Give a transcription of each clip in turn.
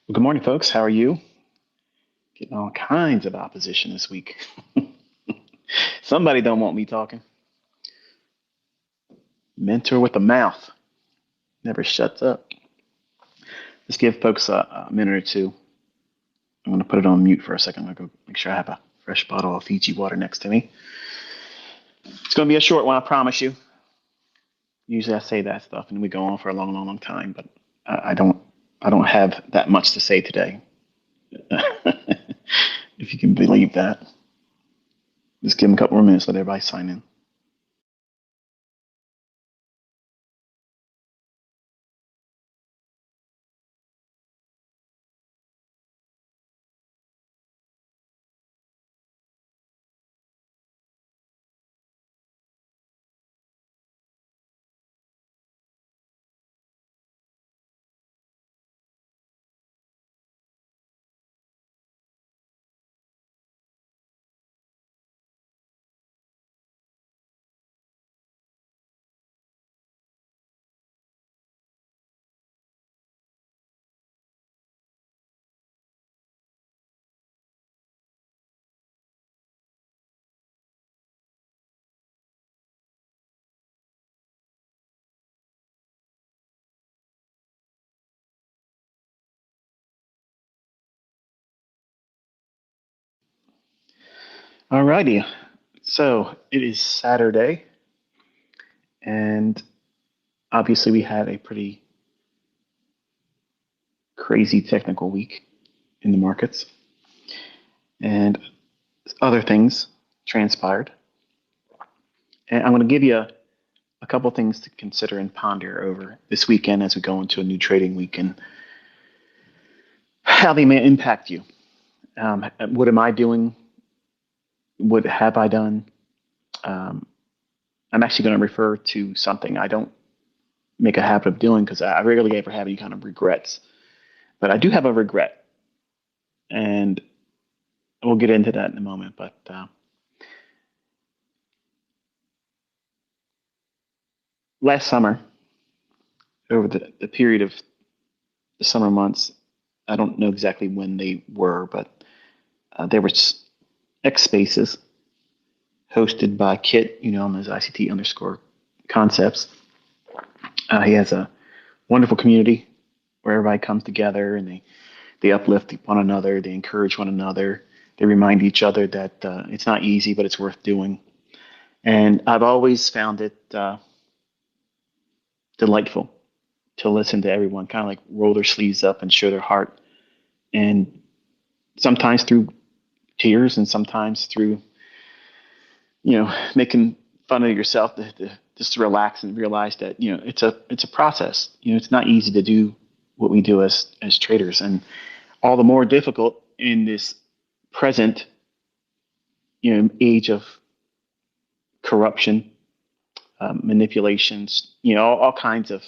Well, good morning, folks. How are you? Getting all kinds of opposition this week. Somebody don't want me talking. Mentor with a mouth never shuts up. Let's give folks a minute or two. I'm going to put it on mute for a second. I'm going to go make sure I have a fresh bottle of Fiji water next to me. It's going to be a short one, I promise you. Usually I say that stuff and we go on for a long, long, long time, but I don't. I don't have that much to say today. If you can believe that. Just give them a couple more minutes. Let everybody sign in. All righty. So it is Saturday, and obviously we had a pretty crazy technical week in the markets, and other things transpired. And I'm going to give you a couple things to consider and ponder over this weekend as we go into a new trading week and how they may impact you. What am I doing? What have I done? Um, I'm actually going to refer to something I don't make a habit of doing because I rarely ever have any kind of regrets. But I do have a regret, and we'll get into that in a moment. But last summer, over the period of the summer months, I don't know exactly when they were, but there was X Spaces hosted by Kit, you know him as ICT underscore concepts. He has a wonderful community where everybody comes together and they uplift one another, they encourage one another, they remind each other that it's not easy, but it's worth doing. And I've always found it delightful to listen to everyone kind of like roll their sleeves up and show their heart. And sometimes through tears and sometimes through, making fun of yourself just to relax and realize that, it's a process. It's not easy to do what we do as traders, and all the more difficult in this present, age of corruption, manipulations, all kinds of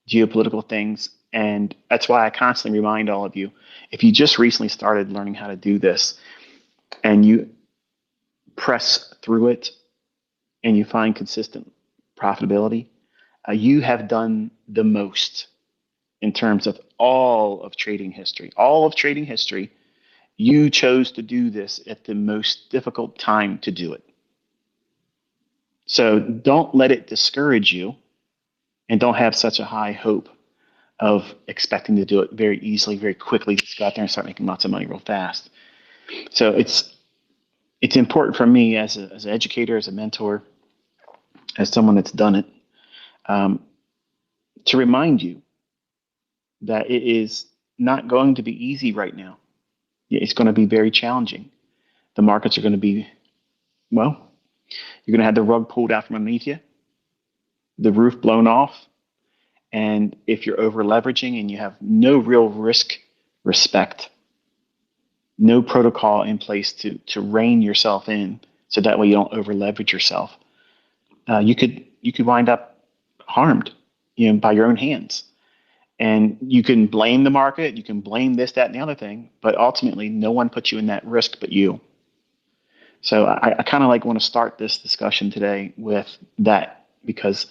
geopolitical things. And that's why I constantly remind all of you, if you just recently started learning how to do this and you press through it and you find consistent profitability, you have done the most in terms of all of trading history. All of trading history, you chose to do this at the most difficult time to do it. So don't let it discourage you, and don't have such a high hope of expecting to do it very easily, very quickly. Just go out there and start making lots of money real fast. So it's important for me as an educator, as a mentor, as someone that's done it, um, to remind you that it is not going to be easy right now. It's going to be very challenging. The markets are going to be, well, you're going to have the rug pulled out from underneath you, the roof blown off. And if you're over leveraging and you have no real risk respect, no protocol in place to rein yourself in, so that way you don't over leverage yourself, you could wind up harmed, by your own hands. And you can blame the market, you can blame this, that, and the other thing, but ultimately no one puts you in that risk but you. So I kind of like want to start this discussion today with that, because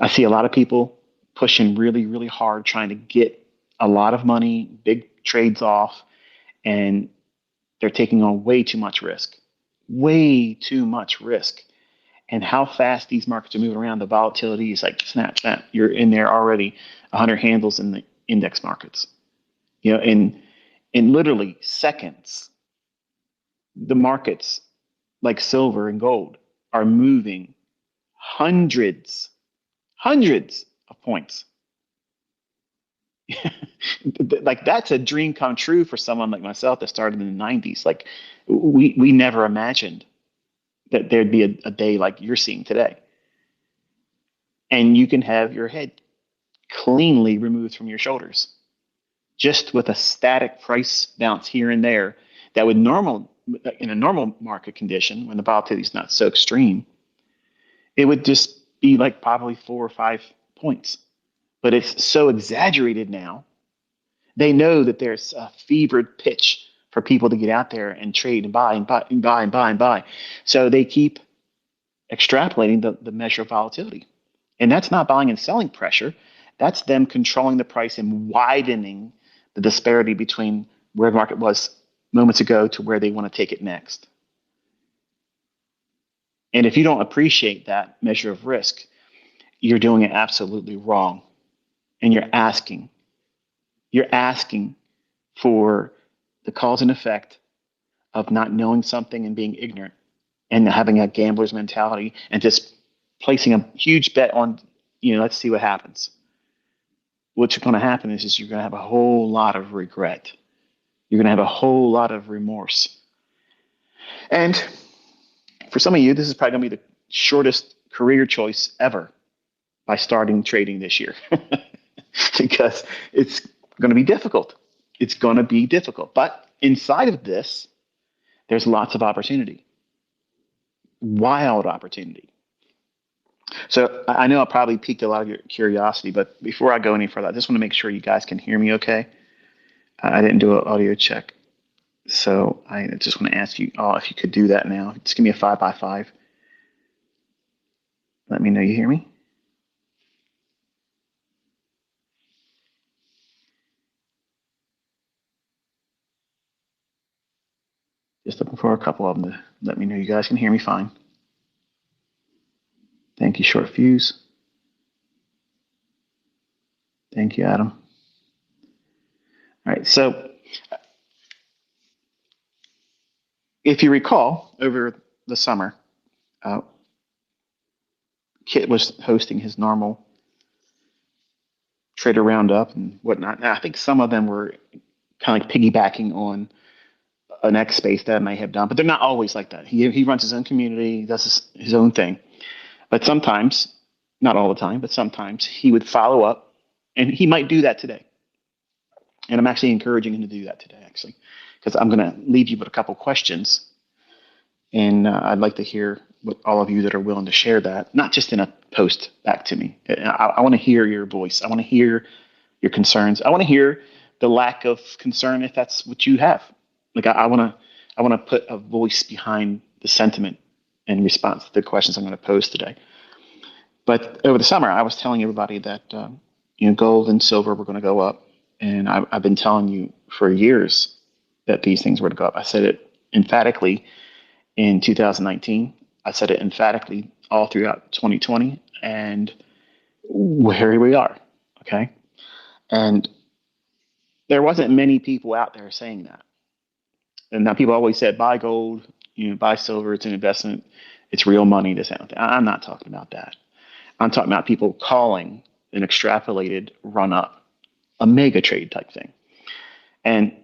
I see a lot of people pushing really, really hard, trying to get a lot of money, big trades off, and they're taking on way too much risk, way too much risk. And how fast these markets are moving around, the volatility is like snap, snap. You're in there already, 100 handles in the index markets. In literally seconds, the markets like silver and gold are moving hundreds of points. Like that's a dream come true for someone like myself that started in the 90s. Like we never imagined that there'd be a day like you're seeing today. And you can have your head cleanly removed from your shoulders just with a static price bounce here and there that would in a normal market condition when the volatility is not so extreme, it would just be like probably 4 or 5 points. But it's so exaggerated now. They know that there's a fevered pitch for people to get out there and trade and buy and buy and buy and buy and buy. So they keep extrapolating the measure of volatility. And that's not buying and selling pressure. That's them controlling the price and widening the disparity between where the market was moments ago to where they want to take it next. And if you don't appreciate that measure of risk, you're doing it absolutely wrong. And you're asking for the cause and effect of not knowing something and being ignorant and having a gambler's mentality and just placing a huge bet on, let's see what happens. What's going to happen is you're going to have a whole lot of regret. You're going to have a whole lot of remorse. And for some of you, this is probably going to be the shortest career choice ever by starting trading this year because it's going to be difficult. It's going to be difficult. But inside of this, there's lots of opportunity. Wild opportunity. So I know I probably piqued a lot of your curiosity, but before I go any further, I just want to make sure you guys can hear me okay. I didn't do an audio check. So I just want to ask you all if you could do that now. Just give me a 5x5. Let me know you hear me. Just looking for a couple of them to let me know you guys can hear me fine. Thank you, Short Fuse. Thank you, Adam. All right, so if you recall, over the summer, Kit was hosting his normal trader roundup and whatnot. Now, I think some of them were kind of like piggybacking on an X space that I may have done, but they're not always like that. He runs his own community, he does his own thing. But sometimes, not all the time, but sometimes he would follow up, and he might do that today. And I'm actually encouraging him to do that today, actually, because I'm going to leave you with a couple questions. And I'd like to hear what all of you that are willing to share that, not just in a post back to me. I want to hear your voice. I want to hear your concerns. I want to hear the lack of concern if that's what you have. Like I want to put a voice behind the sentiment in response to the questions I'm going to pose today. But over the summer, I was telling everybody that gold and silver were going to go up, and I've been telling you for years that these things were to go up. I said it emphatically in 2019. I said it emphatically all throughout 2020, and here we are. Okay, and there wasn't many people out there saying that. And now people always said, buy gold, buy silver, it's an investment, it's real money, this and that. I'm not talking about that. I'm talking about people calling an extrapolated run up, a mega trade type thing. And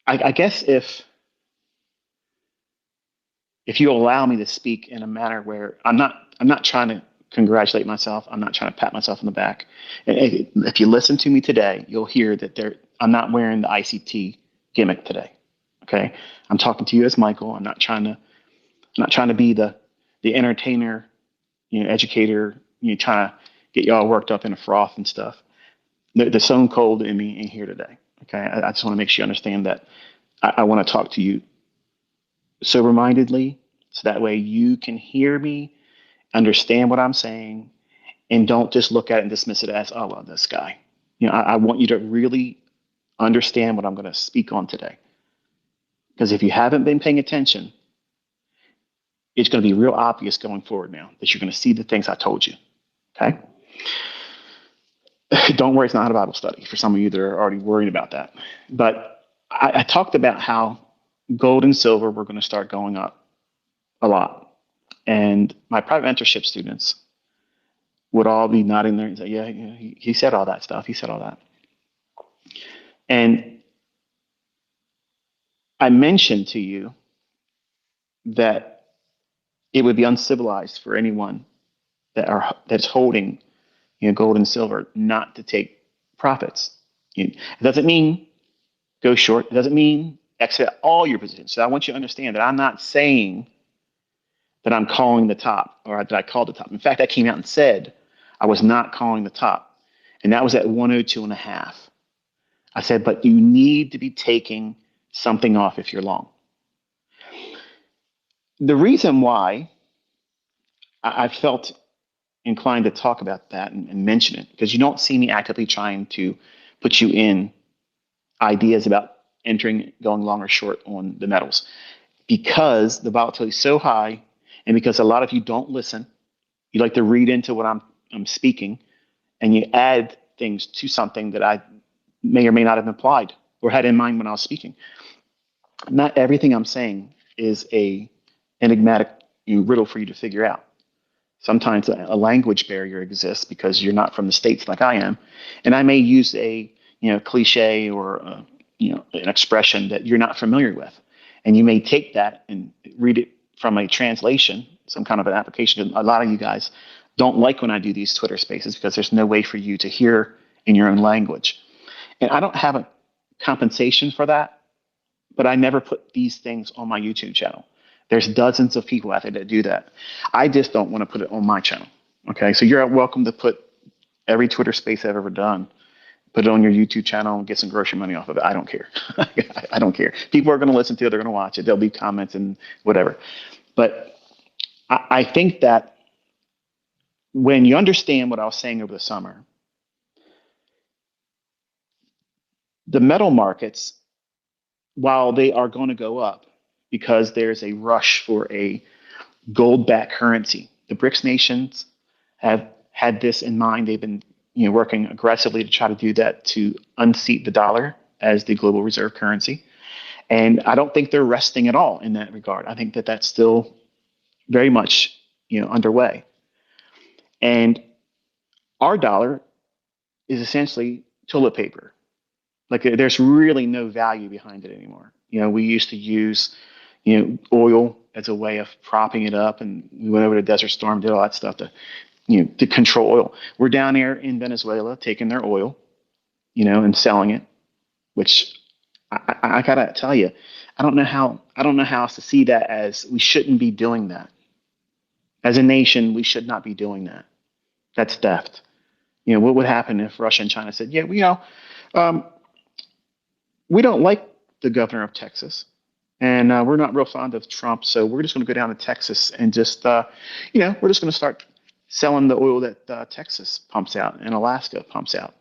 I guess if you allow me to speak in a manner where I'm not trying to congratulate myself, I'm not trying to pat myself on the back. And if you listen to me today, you'll hear that I'm not wearing the ICT gimmick today. Okay, I'm talking to you as Michael. I'm not trying to be the entertainer, educator, trying to get y'all worked up in a froth and stuff. The stone cold in me in here today. Okay, I just want to make sure you understand that I want to talk to you sober-mindedly, so that way you can hear me, understand what I'm saying, and don't just look at it and dismiss it as, oh, well, this guy. I want you to really understand what I'm going to speak on today. Because if you haven't been paying attention, it's going to be real obvious going forward now that you're going to see the things I told you. Okay? Don't worry, it's not a Bible study for some of you that are already worried about that. But I talked about how gold and silver were going to start going up a lot. And my private mentorship students would all be nodding there and say, yeah, he said all that stuff. He said all that. And I mentioned to you that it would be uncivilized for anyone that's holding gold and silver not to take profits. It doesn't mean go short. It doesn't mean exit all your positions. So I want you to understand that I'm not saying that I'm calling the top or that I called the top. In fact, I came out and said I was not calling the top. And that was at 102.5. I said, but you need to be taking something off if you're long. The reason why I felt inclined to talk about that and mention it, because you don't see me actively trying to put you in ideas about entering, going long or short on the metals, because the volatility is so high, and because a lot of you don't listen. You like to read into what I'm speaking, and you add things to something that I may or may not have implied or had in mind when I was speaking. Not everything I'm saying is a enigmatic riddle for you to figure out. Sometimes a language barrier exists because you're not from the States like I am, and I may use a cliche or an expression that you're not familiar with, and you may take that and read it from a translation, some kind of an application. A lot of you guys don't like when I do these Twitter spaces because there's no way for you to hear in your own language, and I don't have a compensation for that, but I never put these things on my YouTube channel. There's dozens of people out there that do that. I just don't want to put it on my channel. Okay, so you're welcome to put every Twitter space I've ever done, put it on your YouTube channel and get some grocery money off of it. I don't care. I don't care. People are going to listen to it. They're going to watch it. There'll be comments and whatever. But I think that when you understand what I was saying over the summer, the metal markets, while they are going to go up because there's a rush for a gold-backed currency, the BRICS nations have had this in mind. They've been working aggressively to try to do that, to unseat the dollar as the global reserve currency. And I don't think they're resting at all in that regard. I think that that's still very much underway. And our dollar is essentially toilet paper. Like there's really no value behind it anymore. We used to use oil as a way of propping it up, and we went over to Desert Storm, did all that stuff to control oil. We're down there in Venezuela taking their oil, and selling it, which I gotta tell you, I don't know how else to see that as we shouldn't be doing that. As a nation, we should not be doing that. That's theft. What would happen if Russia and China said, yeah, we don't like the governor of Texas, and we're not real fond of Trump, so we're just going to go down to Texas and just, we're just going to start selling the oil that Texas pumps out and Alaska pumps out.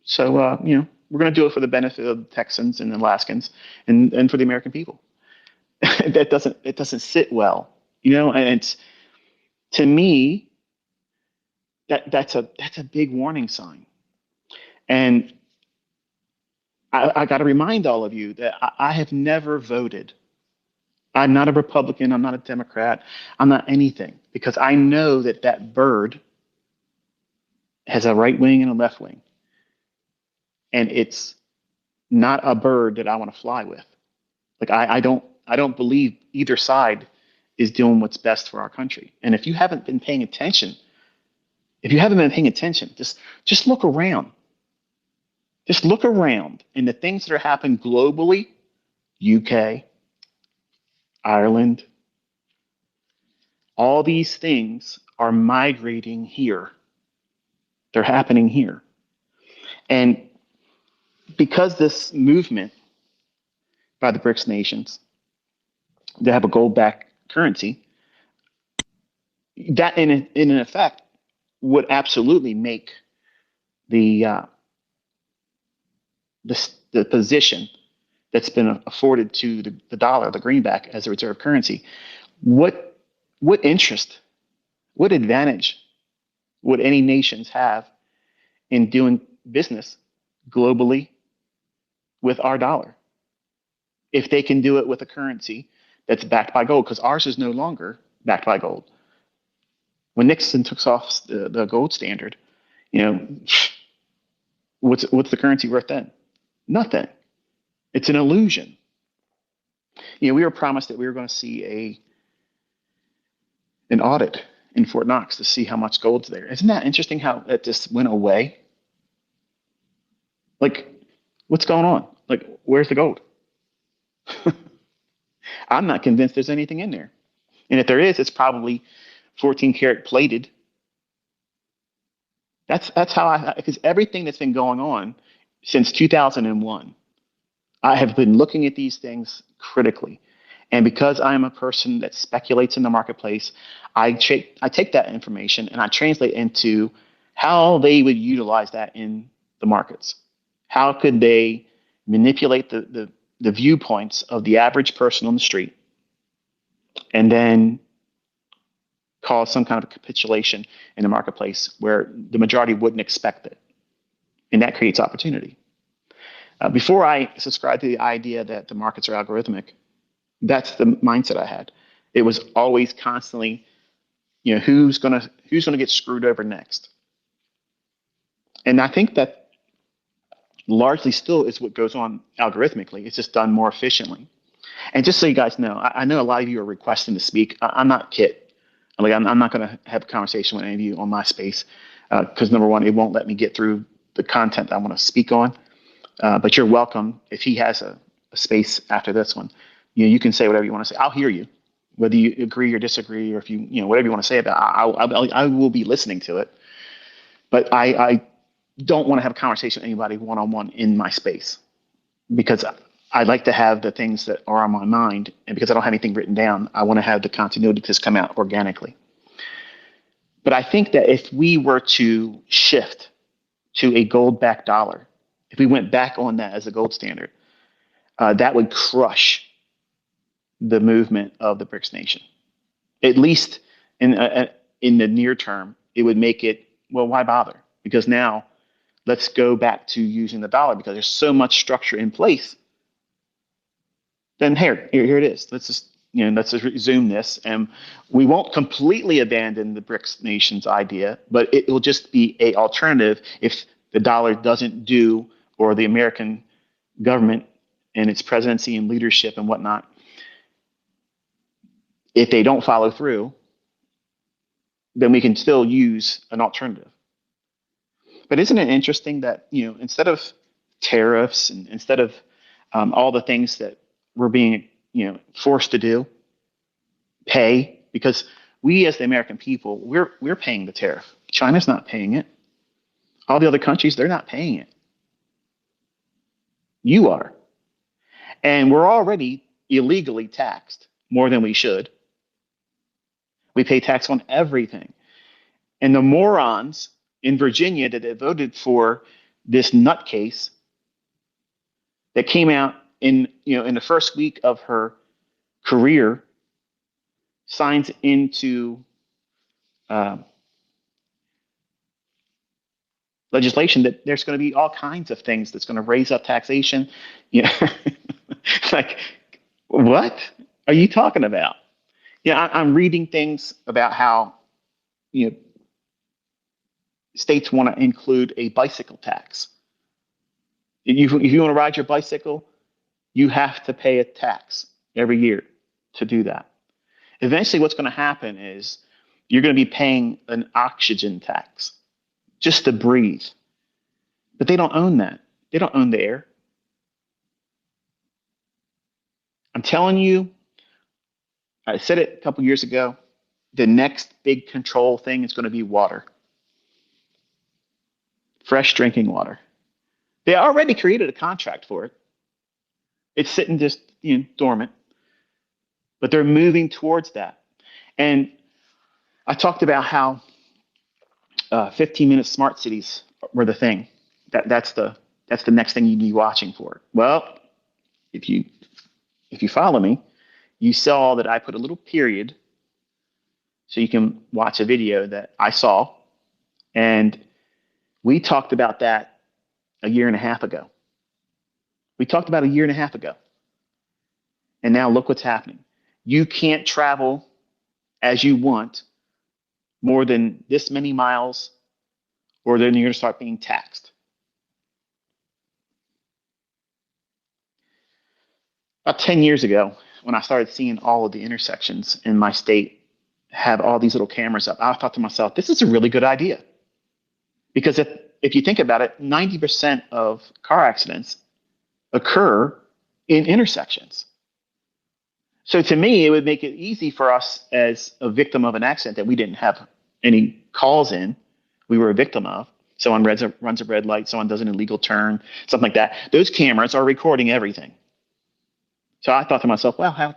So, we're going to do it for the benefit of the Texans and Alaskans and for the American people. It doesn't sit well, and it's, to me, that's a big warning sign. And I got to remind all of you that I have never voted. I'm not a Republican. I'm not a Democrat. I'm not anything, because I know that bird has a right wing and a left wing. And it's not a bird that I want to fly with. Like I don't believe either side is doing what's best for our country. And if you haven't been paying attention, just look around. Just look around, and the things that are happening globally, UK, Ireland, all these things are migrating here. They're happening here. And because this movement by the BRICS nations, they have a gold-backed currency, that in effect would absolutely make the uh, the position that's been afforded to the dollar, the greenback, as a reserve currency. What what interest, what advantage would any nations have in doing business globally with our dollar if they can do it with a currency that's backed by gold? Because ours is no longer backed by gold. When Nixon took off the gold standard, you know, what's the currency worth then? Nothing. It's an illusion. We were promised that we were going to see an audit in Fort Knox to see how much gold's there. Isn't that interesting how that just went away? Like, what's going on? Like, where's the gold? I'm not convinced there's anything in there. And if there is, it's probably 14 karat plated. That's how because everything that's been going on since 2001, I have been looking at these things critically. And because I am a person that speculates in the marketplace, I take that information and I translate into how they would utilize that in the markets. How could they manipulate the viewpoints of the average person on the street and then cause some kind of a capitulation in the marketplace where the majority wouldn't expect it? And that creates opportunity. Before I subscribed to the idea that the markets are algorithmic, that's the mindset I had. It was always constantly, who's gonna get screwed over next. And I think that largely still is what goes on algorithmically. It's just done more efficiently. And just so you guys know, I know a lot of you are requesting to speak. I'm not Kit. Like, I'm not going to have a conversation with any of you on my space because number one, it won't let me get through the content I want to speak on. But you're welcome if he has a space after this one. You can say whatever you want to say. I'll hear you, whether you agree or disagree, or if whatever you want to say about it, I will be listening to it. But I don't want to have a conversation with anybody one-on-one in my space because I like to have the things that are on my mind. And because I don't have anything written down, I want to have the continuity just come out organically. But I think that if we were to shift to a gold-backed dollar, if we went back on that as a gold standard, that would crush the movement of the BRICS nation. At least in the near term, it would make it, well, why bother? Because now let's go back to using the dollar because there's so much structure in place. Then here it is. Let's just resume this, and we won't completely abandon the BRICS nations idea, but it will just be an alternative if the dollar doesn't do, or the American government and its presidency and leadership and whatnot, if they don't follow through, then we can still use an alternative. But isn't it interesting that, instead of tariffs and instead of all the things that we're being, forced to do, pay, because we as the American people, we're paying the tariff. China's not paying it. All the other countries, they're not paying it. You are. And we're already illegally taxed more than we should. We pay tax on everything. And the morons in Virginia that voted for this nutcase that came out in the first week of her career, signs into legislation that there's going to be all kinds of things that's going to raise up taxation. Like, what are you talking about? I'm reading things about how states want to include a bicycle tax. If you want to ride your bicycle, you have to pay a tax every year to do that. Eventually, what's going to happen is you're going to be paying an oxygen tax just to breathe. But they don't own that. They don't own the air. I'm telling you, I said it a couple years ago, the next big control thing is going to be water. Fresh drinking water. They already created a contract for it. It's sitting just dormant. But they're moving towards that. And I talked about how 15-minute smart cities were the thing. That's the next thing you'd be watching for. Well, if you follow me, you saw that I put a little period so you can watch a video that I saw, and we talked about that a year and a half ago. We talked about a year and a half ago. And now look what's happening. You can't travel as you want more than this many miles, or then you're going to start being taxed. About 10 years ago, when I started seeing all of the intersections in my state have all these little cameras up, I thought to myself, this is a really good idea. Because if you think about it, 90% of car accidents occur in intersections. So to me, it would make it easy for us as a victim of an accident that we didn't have any calls in, we were a victim of. Someone runs a red light, someone does an illegal turn, something like that. Those cameras are recording everything. So I thought to myself, wow,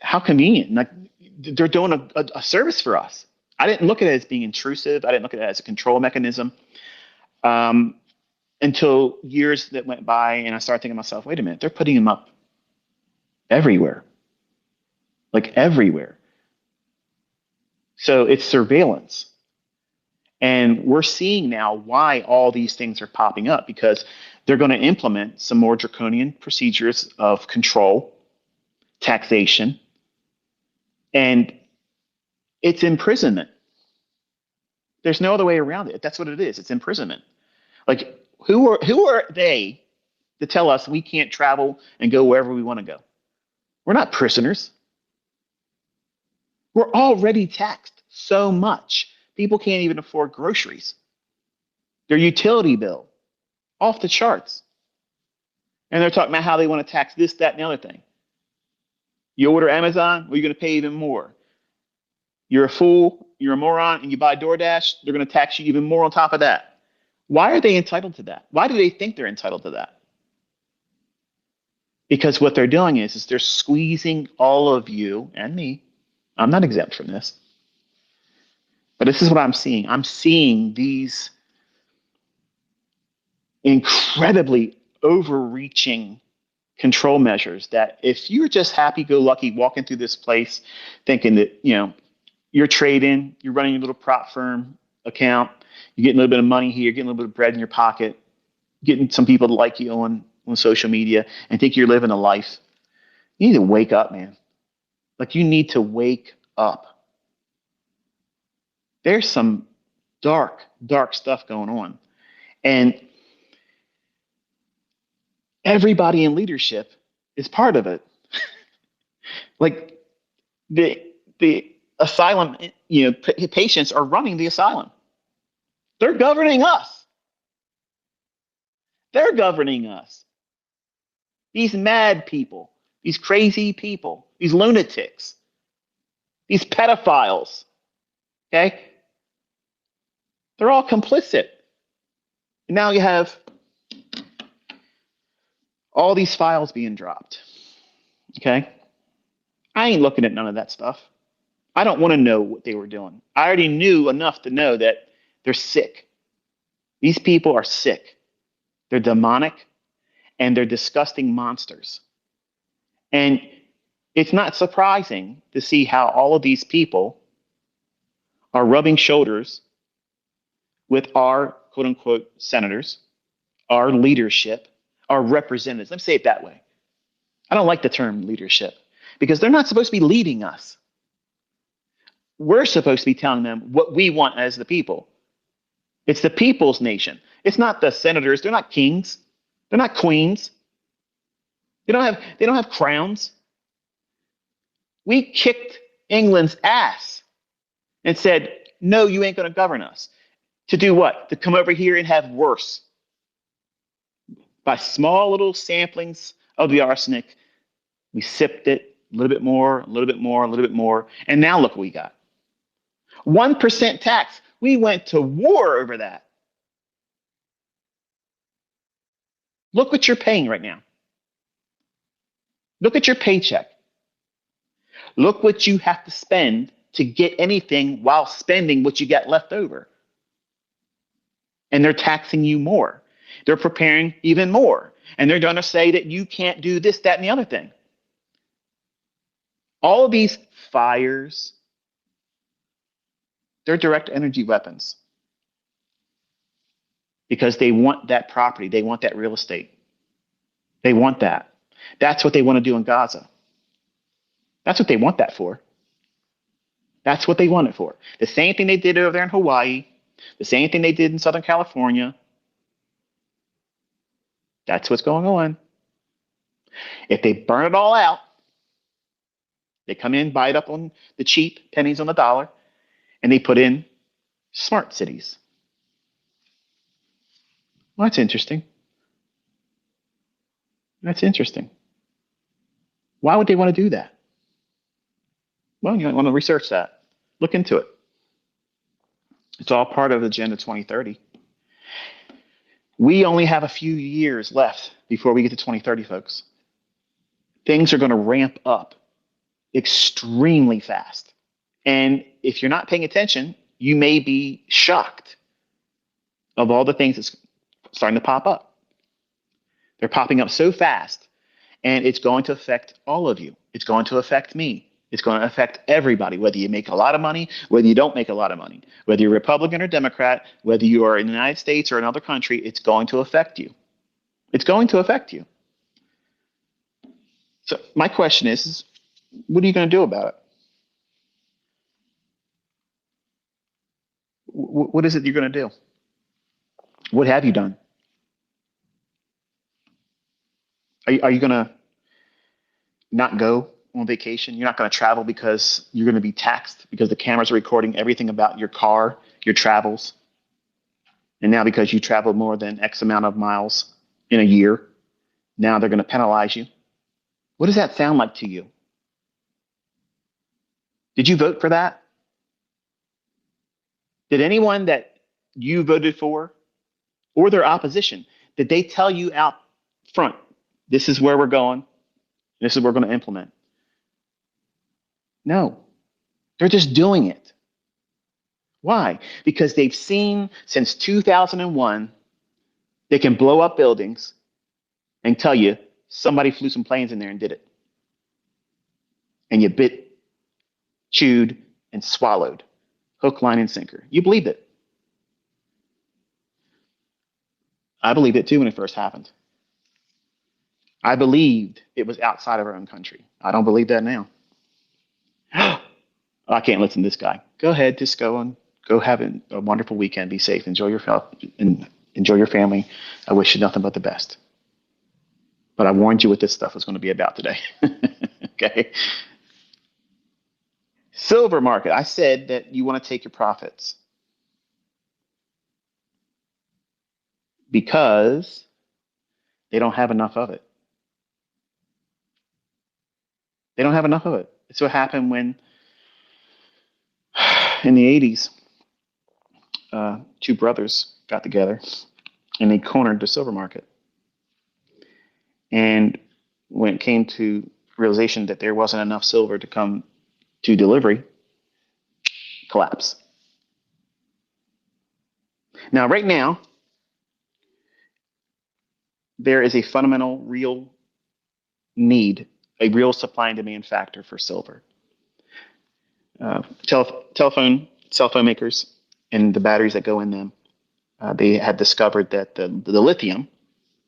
how convenient. Like, they're doing a service for us. I didn't look at it as being intrusive. I didn't look at it as a control mechanism until years that went by, and I started thinking to myself, wait a minute, they're putting them up everywhere. Like everywhere. So it's surveillance. And we're seeing now why all these things are popping up, because they're going to implement some more draconian procedures of control, taxation, and it's imprisonment. There's no other way around it. That's what it is. It's imprisonment. Like, who are they to tell us we can't travel and go wherever we want to go? We're not prisoners. We're already taxed so much. People can't even afford groceries. Their utility bill, off the charts. And they're talking about how they want to tax this, that, and the other thing. You order Amazon, well, you're going to pay even more. You're a fool, you're a moron, and you buy DoorDash, they're going to tax you even more on top of that. Why are they entitled to that? Why do they think they're entitled to that? Because what they're doing is they're squeezing all of you and me. I'm not exempt from this. But this is what I'm seeing. I'm seeing these incredibly overreaching control measures that if you're just happy-go-lucky walking through this place thinking that, you're trading, you're running your little prop firm account, you're getting a little bit of money here, getting a little bit of bread in your pocket, getting some people to like you on social media and think you're living a life, you need to wake up, man. Like, you need to wake up. There's some dark, dark stuff going on. And everybody in leadership is part of it. Like, the asylum, patients are running the asylum. They're governing us. They're governing us. These mad people, these crazy people, these lunatics, these pedophiles, okay? They're all complicit. And now you have all these files being dropped, okay? I ain't looking at none of that stuff. I don't want to know what they were doing. I already knew enough to know that they're sick. These people are sick. They're demonic, and they're disgusting monsters. And it's not surprising to see how all of these people are rubbing shoulders with our quote-unquote senators, our leadership, our representatives. Let me say it that way. I don't like the term leadership because they're not supposed to be leading us. We're supposed to be telling them what we want as the people. It's the people's nation. It's not the senators. They're not kings. They're not queens. They don't have crowns. We kicked England's ass and said, no, you ain't going to govern us. To do what? To come over here and have worse. By small little samplings of the arsenic, we sipped it a little bit more, a little bit more, a little bit more. And now look what we got. 1% tax. We went to war over that. Look what you're paying right now. Look at your paycheck. Look what you have to spend to get anything while spending what you got left over. and they're taxing you more. They're preparing even more. And they're going to say that you can't do this, that, and the other thing. All of these fires, they're direct energy weapons because they want that property. They want that real estate. They want that. That's what they want to do in Gaza. That's what they want that for. That's what they want it for. The same thing they did over there in Hawaii, the same thing they did in Southern California. That's what's going on. If they burn it all out, they come in, buy it up on the cheap, pennies on the dollar, and they put in smart cities. Well, that's interesting. That's interesting. Why would they want to do that? Well, you might want to research that. Look into it. It's all part of Agenda 2030. We only have a few years left before we get to 2030, folks. Things are going to ramp up extremely fast. And if you're not paying attention, you may be shocked of all the things that's starting to pop up. They're popping up so fast, and it's going to affect all of you. It's going to affect me. It's going to affect everybody, whether you make a lot of money, whether you don't make a lot of money, whether you're Republican or Democrat, whether you are in the United States or another country, it's going to affect you. It's going to affect you. So my question is what are you going to do about it? What is it you're going to do? What have you done? Are you going to not go on vacation? You're not going to travel because you're going to be taxed because the cameras are recording everything about your car, your travels. And now because you traveled more than X amount of miles in a year, now they're going to penalize you. What does that sound like to you? Did you vote for that? Did anyone that you voted for or their opposition, did they tell you out front, this is where we're going, this is what we're going to implement? No, they're just doing it. Why? Because they've seen since 2001, they can blow up buildings and tell you somebody flew some planes in there and did it. And you bit, chewed, and swallowed. Hook, line, and sinker. You believed it. I believed it too when it first happened. I believed it was outside of our own country. I don't believe that now. I can't listen to this guy. Go ahead, just go have a wonderful weekend. Be safe. Enjoy your family. I wish you nothing but the best. But I warned you what this stuff was going to be about today. Okay. Silver market. I said that you want to take your profits because they don't have enough of it. They don't have enough of it. It's what happened when in the 80s, two brothers got together and they cornered the silver market. And when it came to realization that there wasn't enough silver to come to delivery, collapse. Now, right now, there is a fundamental, real need, a real supply and demand factor for silver. Cell phone makers and the batteries that go in them, they had discovered that the lithium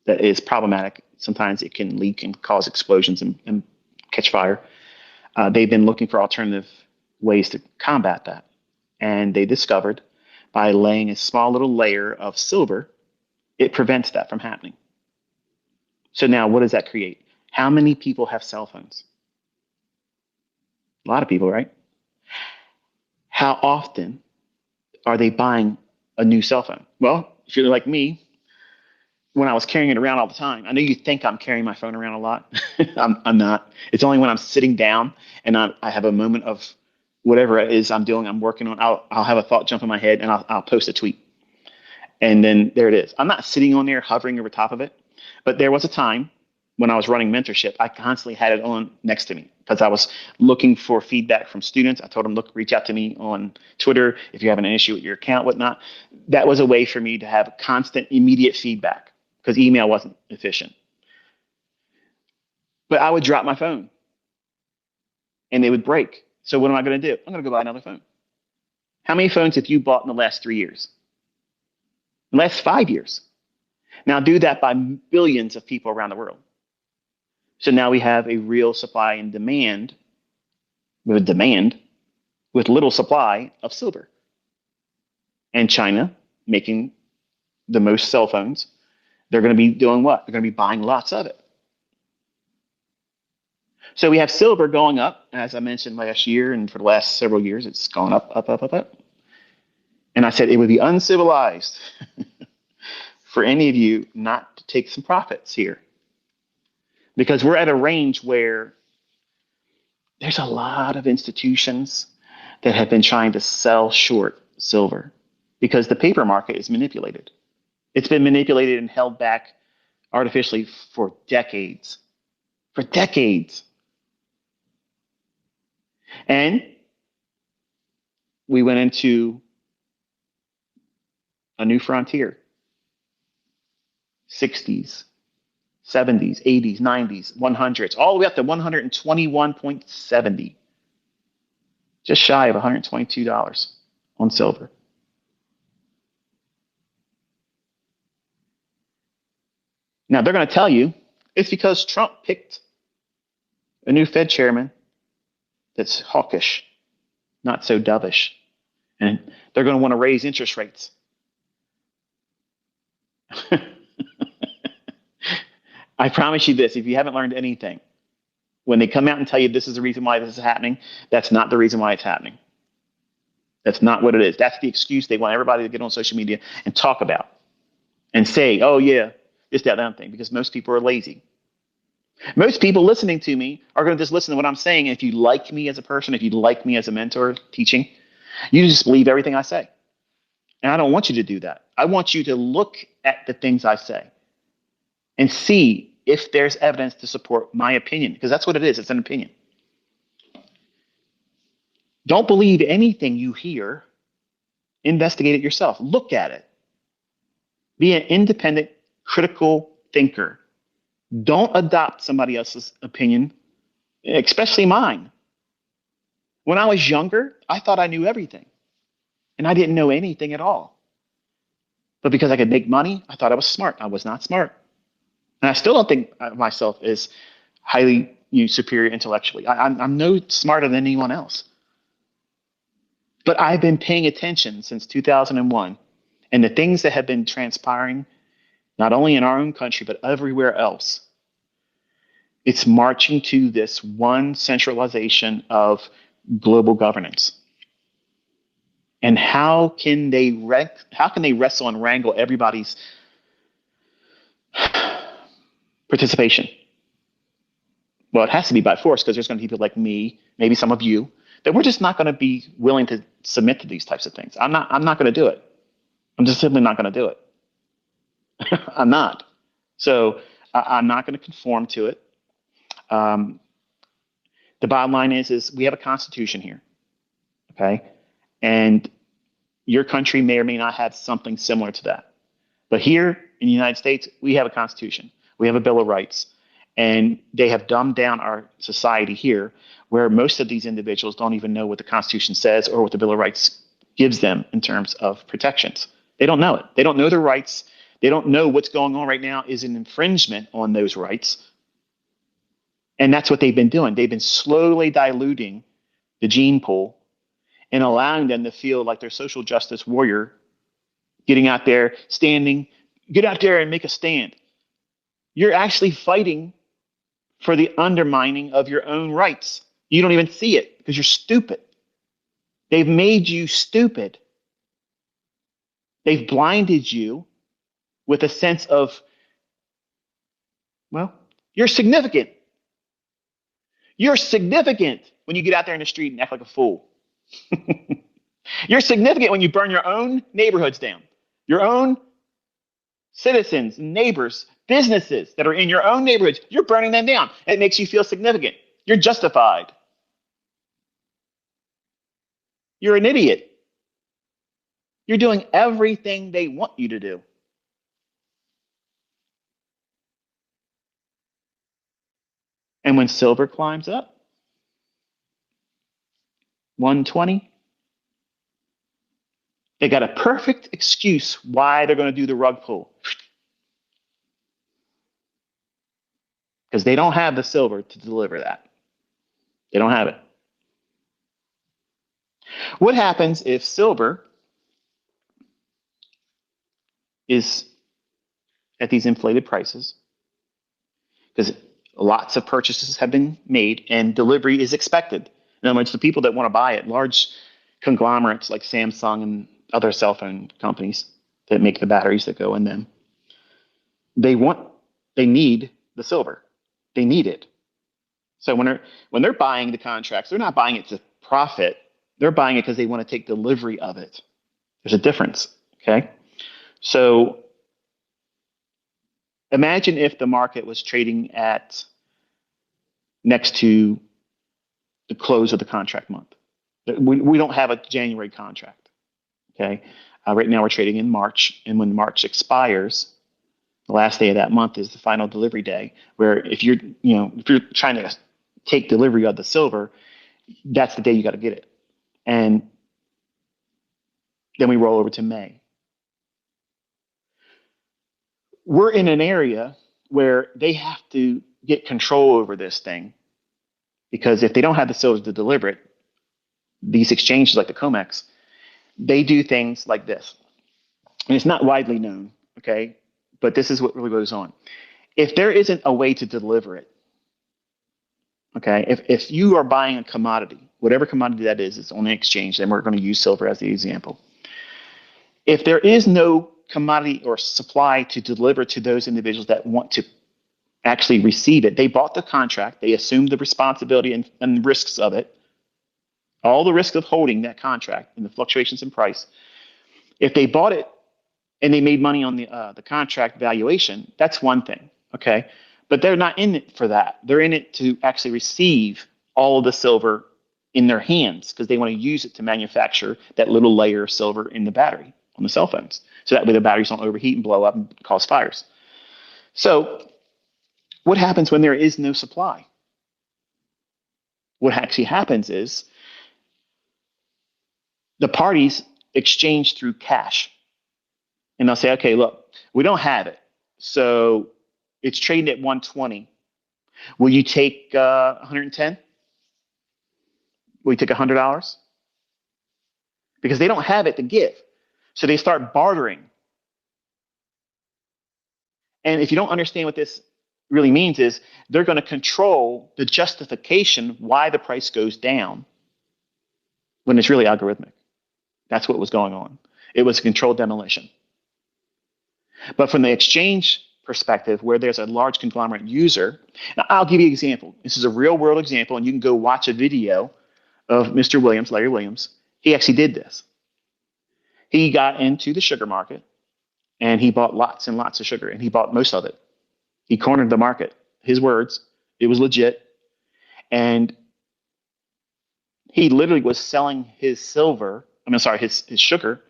that is problematic, sometimes it can leak and cause explosions and catch fire. They've been looking for alternative ways to combat that. And they discovered by laying a small little layer of silver, it prevents that from happening. So now what does that create? How many people have cell phones? A lot of people, right? How often are they buying a new cell phone? Well, if you're like me, when I was carrying it around all the time, I know you think I'm carrying my phone around a lot. I'm not. It's only when I'm sitting down and I have a moment of whatever it is I'm doing, I'm working on, I'll have a thought jump in my head and I'll post a tweet. And then there it is. I'm not sitting on there hovering over top of it. But there was a time when I was running mentorship, I constantly had it on next to me because I was looking for feedback from students. I told them, look, reach out to me on Twitter if you're having an issue with your account, whatnot. That was a way for me to have constant, immediate feedback because email wasn't efficient. But I would drop my phone and they would break. So what am I going to do? I'm going to go buy another phone. How many phones have you bought in the last 3 years? In the last 5 years? Now do that by billions of people around the world. So now we have a real supply and demand with little supply of silver. And China making the most cell phones, they're going to be doing what? They're going to be buying lots of it. So we have silver going up, as I mentioned last year, and for the last several years, it's gone up, up, up, up, up. And I said it would be uncivilized for any of you not to take some profits here. Because we're at a range where there's a lot of institutions that have been trying to sell short silver because the paper market is manipulated. It's been manipulated and held back artificially for decades. For decades. And we went into a new frontier. 60s, 70s, 80s, 90s, 100s, all the way up to 121.70. Just shy of $122 on silver. Now, they're going to tell you it's because Trump picked a new Fed chairman that's hawkish, not so dovish. And they're going to want to raise interest rates. I promise you this, if you haven't learned anything, when they come out and tell you this is the reason why this is happening, that's not the reason why it's happening. That's not what it is. That's the excuse they want everybody to get on social media and talk about and say, oh, yeah, this, that, that thing, because most people are lazy. Most people listening to me are going to just listen to what I'm saying. And if you like me as a person, if you like me as a mentor teaching, you just believe everything I say. And I don't want you to do that. I want you to look at the things I say and see if there's evidence to support my opinion, because that's what it is. It's an opinion. Don't believe anything you hear. Investigate it yourself. Look at it. Be an independent, critical thinker. Don't adopt somebody else's opinion, especially mine. When I was younger, I thought I knew everything, and I didn't know anything at all. But because I could make money, I thought I was smart. I was not smart. And I still don't think of myself as highly superior intellectually. I'm no smarter than anyone else. But I've been paying attention since 2001, and the things that have been transpiring, not only in our own country, but everywhere else, it's marching to this one centralization of global governance. And how can they wrestle and wrangle everybody's participation? Well, it has to be by force, because there's going to be people like me, maybe some of you, that we're just not going to be willing to submit to these types of things. I'm not going to do it. I'm just simply not going to do it. I'm not. So I'm not going to conform to it. The bottom line is we have a constitution here. Okay. And your country may or may not have something similar to that. But here in the United States, we have a constitution. We have a Bill of Rights. And they have dumbed down our society here, where most of these individuals don't even know what the Constitution says or what the Bill of Rights gives them in terms of protections. They don't know it. They don't know their rights. They don't know what's going on right now is an infringement on those rights. And that's what they've been doing. They've been slowly diluting the gene pool and allowing them to feel like they're social justice warrior, getting out there, standing, get out there and make a stand. You're actually fighting for the undermining of your own rights. You don't even see it because you're stupid. They've made you stupid. They've blinded you with a sense of, well, you're significant. You're significant when you get out there in the street and act like a fool. You're significant when you burn your own neighborhoods down, your own citizens, neighbors, businesses that are in your own neighborhoods. You're burning them down. It makes you feel significant. You're justified. You're an idiot. You're doing everything they want you to do. And when silver climbs up, 120, they got a perfect excuse why they're going to do the rug pull. Because they don't have the silver to deliver that. They don't have it. What happens if silver is at these inflated prices? Because lots of purchases have been made and delivery is expected. In other words, the people that want to buy it, large conglomerates like Samsung and other cell phone companies that make the batteries that go in them, they need the silver. They need it. So when they're buying the contracts, they're not buying it to profit. They're buying it because they want to take delivery of it. There's a difference. Okay. So imagine if the market was trading at next to the close of the contract month. We don't have a January contract. Okay. Right now we're trading in March, and when March expires, the last day of that month is the final delivery day. Where if you're trying to take delivery of the silver, that's the day you got to get it. And then we roll over to May. We're in an area where they have to get control over this thing, because if they don't have the silver to deliver it, these exchanges like the COMEX, they do things like this. And it's not widely known, okay? But this is what really goes on. If there isn't a way to deliver it, okay, if you are buying a commodity, whatever commodity that is, it's on the exchange, then we're going to use silver as the example. If there is no commodity or supply to deliver to those individuals that want to actually receive it, they bought the contract, they assumed the responsibility and risks of it, all the risk of holding that contract and the fluctuations in price. If they bought it and they made money on the contract valuation, that's one thing, okay? But they're not in it for that. They're in it to actually receive all of the silver in their hands, because they want to use it to manufacture that little layer of silver in the battery on the cell phones. So that way the batteries don't overheat and blow up and cause fires. So what happens when there is no supply? What actually happens is the parties exchange through cash. And they'll say, okay, look, we don't have it. So it's trading at 120. Will you take 110? Will you take $100? Because they don't have it to give. So they start bartering. And if you don't understand what this really means, is they're going to control the justification why the price goes down when it's really algorithmic. That's what was going on. It was a controlled demolition. But from the exchange perspective, where there's a large conglomerate user, now I'll give you an example. This is a real world example, and you can go watch a video of Mr. Williams, Larry Williams. He actually did this. He got into the sugar market, and he bought lots and lots of sugar, and he bought most of it. He cornered the market. His words, it was legit. And he literally was selling his his sugar,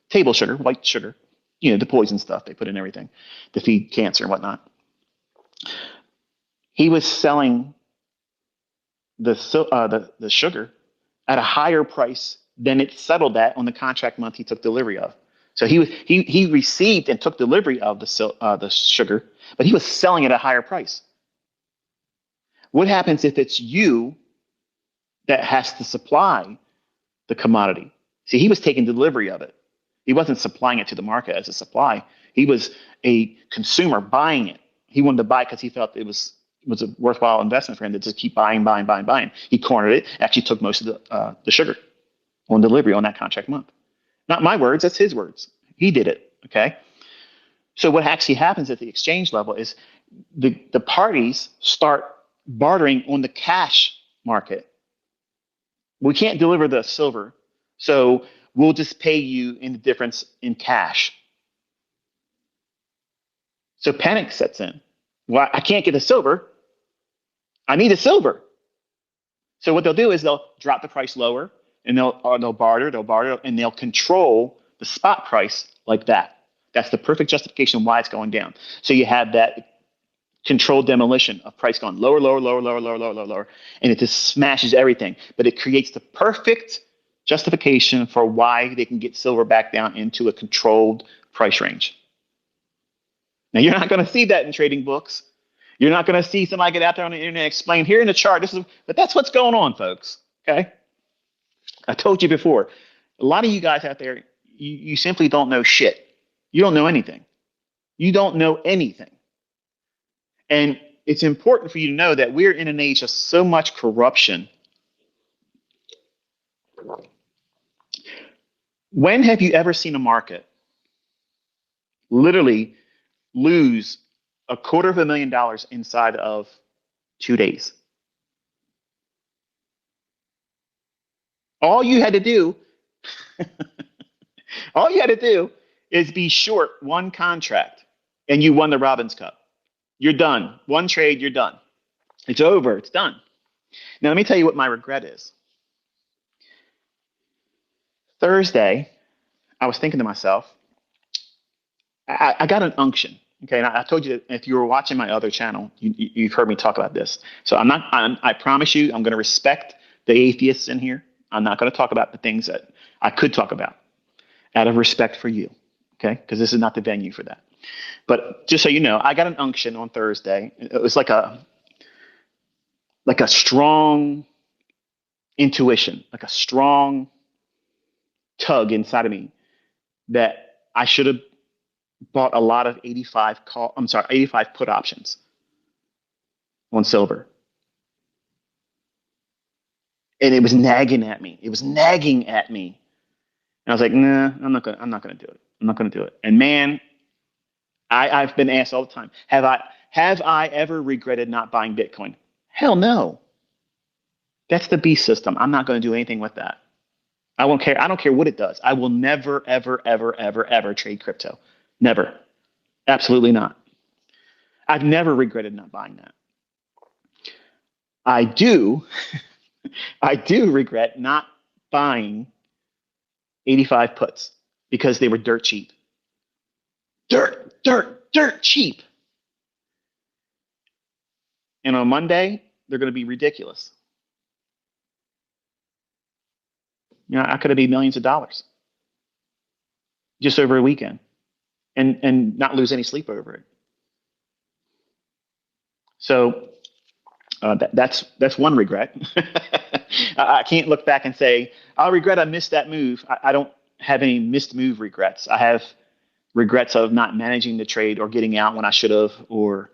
table sugar, white sugar, the poison stuff they put in everything to feed cancer and whatnot. He was selling the sugar at a higher price than it settled at on the contract month he took delivery of. So he received and took delivery of the sugar, but he was selling it at a higher price. What happens if it's you that has to supply the commodity? See, he was taking delivery of it. He wasn't supplying it to the market as a supply. He was a consumer buying it. He wanted to buy it because he felt it was a worthwhile investment for him to just keep buying. He cornered it, actually took most of the sugar on delivery on that contract month. Not my words, that's his words. He did it, okay? So what actually happens at the exchange level is the parties start bartering on the cash market. We can't deliver the silver, so we'll just pay you in the difference in cash. So panic sets in. Well, I can't get the silver. I need the silver. So what they'll do is they'll drop the price lower, and they'll barter, and they'll control the spot price like that. That's the perfect justification why it's going down. So you have that controlled demolition of price going lower, lower, lower, lower, lower, lower, lower, lower, and it just smashes everything. But it creates the perfect justification for why they can get silver back down into a controlled price range. Now, you're not going to see that in trading books. You're not going to see somebody get out there on the internet and explain here in the chart. But that's what's going on, folks. Okay. I told you before, a lot of you guys out there, you simply don't know shit. You don't know anything. You don't know anything. And it's important for you to know that we're in an age of so much corruption. When have you ever seen a market literally lose $250,000 inside of 2 days? All you had to do, is be short one contract, and you won the Robbins Cup. You're done. One trade, you're done. It's over. It's done. Now, let me tell you what my regret is. Thursday, I was thinking to myself, I got an unction. Okay, and I told you that if you were watching my other channel, you've heard me talk about this. So I promise you, I'm going to respect the atheists in here. I'm not going to talk about the things that I could talk about out of respect for you. Okay, because this is not the venue for that. But just so you know, I got an unction on Thursday. It was like a strong intuition, like a strong tug inside of me that I should have bought a lot of 85 put options on silver. And it was nagging at me. And I was like, nah, I'm not gonna do it. And man, I've been asked all the time, have I ever regretted not buying Bitcoin? Hell no. That's the beast system. I'm not going to do anything with that. I won't care. I don't care what it does. I will never, ever, ever, ever, ever trade crypto. Never. Absolutely not. I've never regretted not buying that. I do regret not buying 85 puts because they were dirt cheap. Dirt cheap. And on Monday, they're going to be ridiculous. I could have made millions of dollars just over a weekend and not lose any sleep over it. So that's one regret. I can't look back and say, I regret I missed that move. I don't have any missed move regrets. I have regrets of not managing the trade or getting out when I should have, or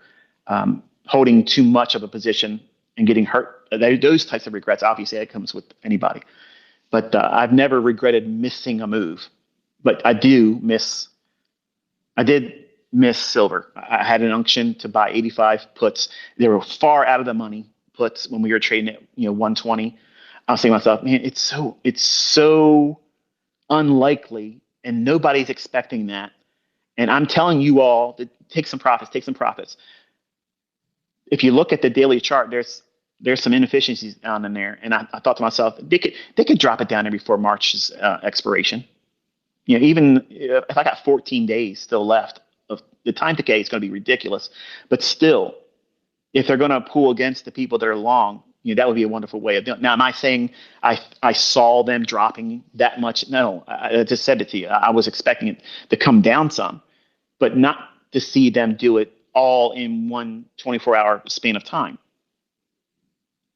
holding too much of a position and getting hurt. Those types of regrets, obviously, that comes with anybody. But I've never regretted missing a move. But I did miss silver. I had an unction to buy 85 puts. They were far out of the money puts when we were trading at 120. I was saying to myself, man, it's so unlikely, and nobody's expecting that. And I'm telling you all to take some profits. If you look at the daily chart, there's some inefficiencies down in there, and I thought to myself, they could drop it down there before March's expiration. Even if I got 14 days still left, of the time decay is going to be ridiculous. But still, if they're going to pull against the people that are long, that would be a wonderful way of doing it. Now, am I saying I saw them dropping that much? No, I just said it to you. I was expecting it to come down some, but not to see them do it all in one 24-hour span of time.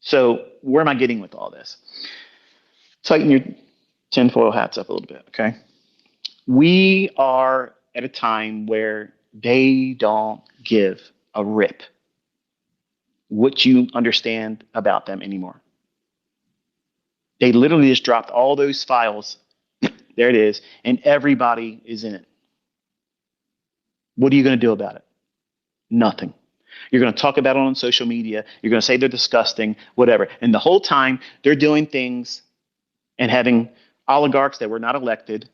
So where am I getting with all this? Tighten your tinfoil hats up a little bit, okay? We are at a time where they don't give a rip what you understand about them anymore. They literally just dropped all those files. There it is. And everybody is in it. What are you going to do about it? Nothing. You're going to talk about it on social media. You're going to say they're disgusting, whatever. And the whole time they're doing things and having oligarchs that were not elected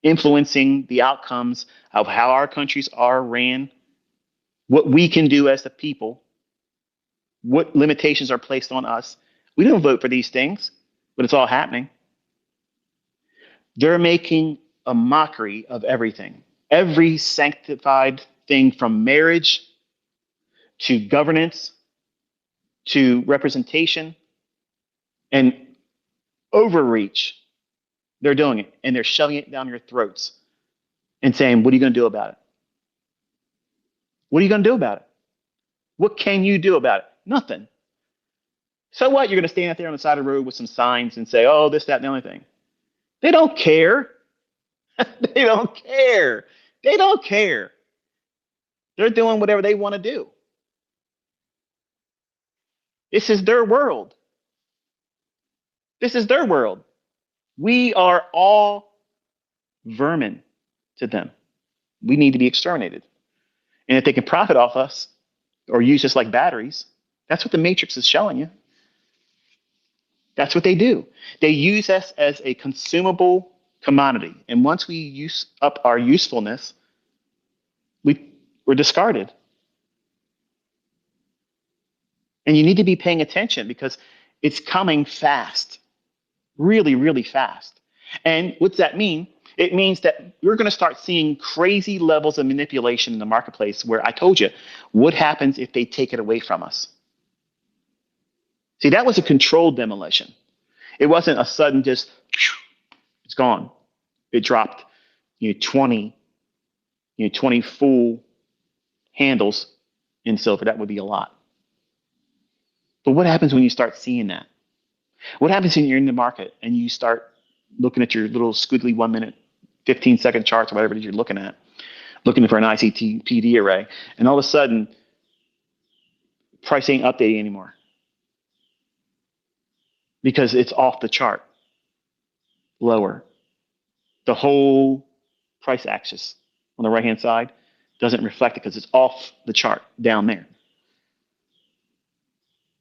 influencing the outcomes of how our countries are ran, what we can do as the people, what limitations are placed on us. We don't vote for these things, but it's all happening. They're making a mockery of everything. Every sanctified thing from marriage to governance to representation and overreach. They're doing it, and they're shoving it down your throats and saying, what are you going to do about it? What are you going to do about it? What can you do about it? Nothing. So what? You're going to stand out there on the side of the road with some signs and say, oh, this, that, and the only thing. They don't care. They don't care. They don't care. They're doing whatever they want to do. This is their world. This is their world. We are all vermin to them. We need to be exterminated. And if they can profit off us or use us like batteries, that's what the Matrix is showing you. That's what they do. They use us as a consumable commodity. And once we use up our usefulness, we're discarded. And you need to be paying attention because it's coming fast, really, really fast. And what's that mean? It means that we're going to start seeing crazy levels of manipulation in the marketplace where I told you, what happens if they take it away from us? See, that was a controlled demolition. It wasn't a sudden just, it's gone. It dropped 20 full handles in silver. That would be a lot. But what happens when you start seeing that? What happens when you're in the market and you start looking at your little squiggly 1 minute, 15-second charts or whatever it is you're looking at, looking for an ICT PD array, and all of a sudden, price ain't updating anymore because it's off the chart, lower. The whole price axis on the right-hand side doesn't reflect it because it's off the chart down there.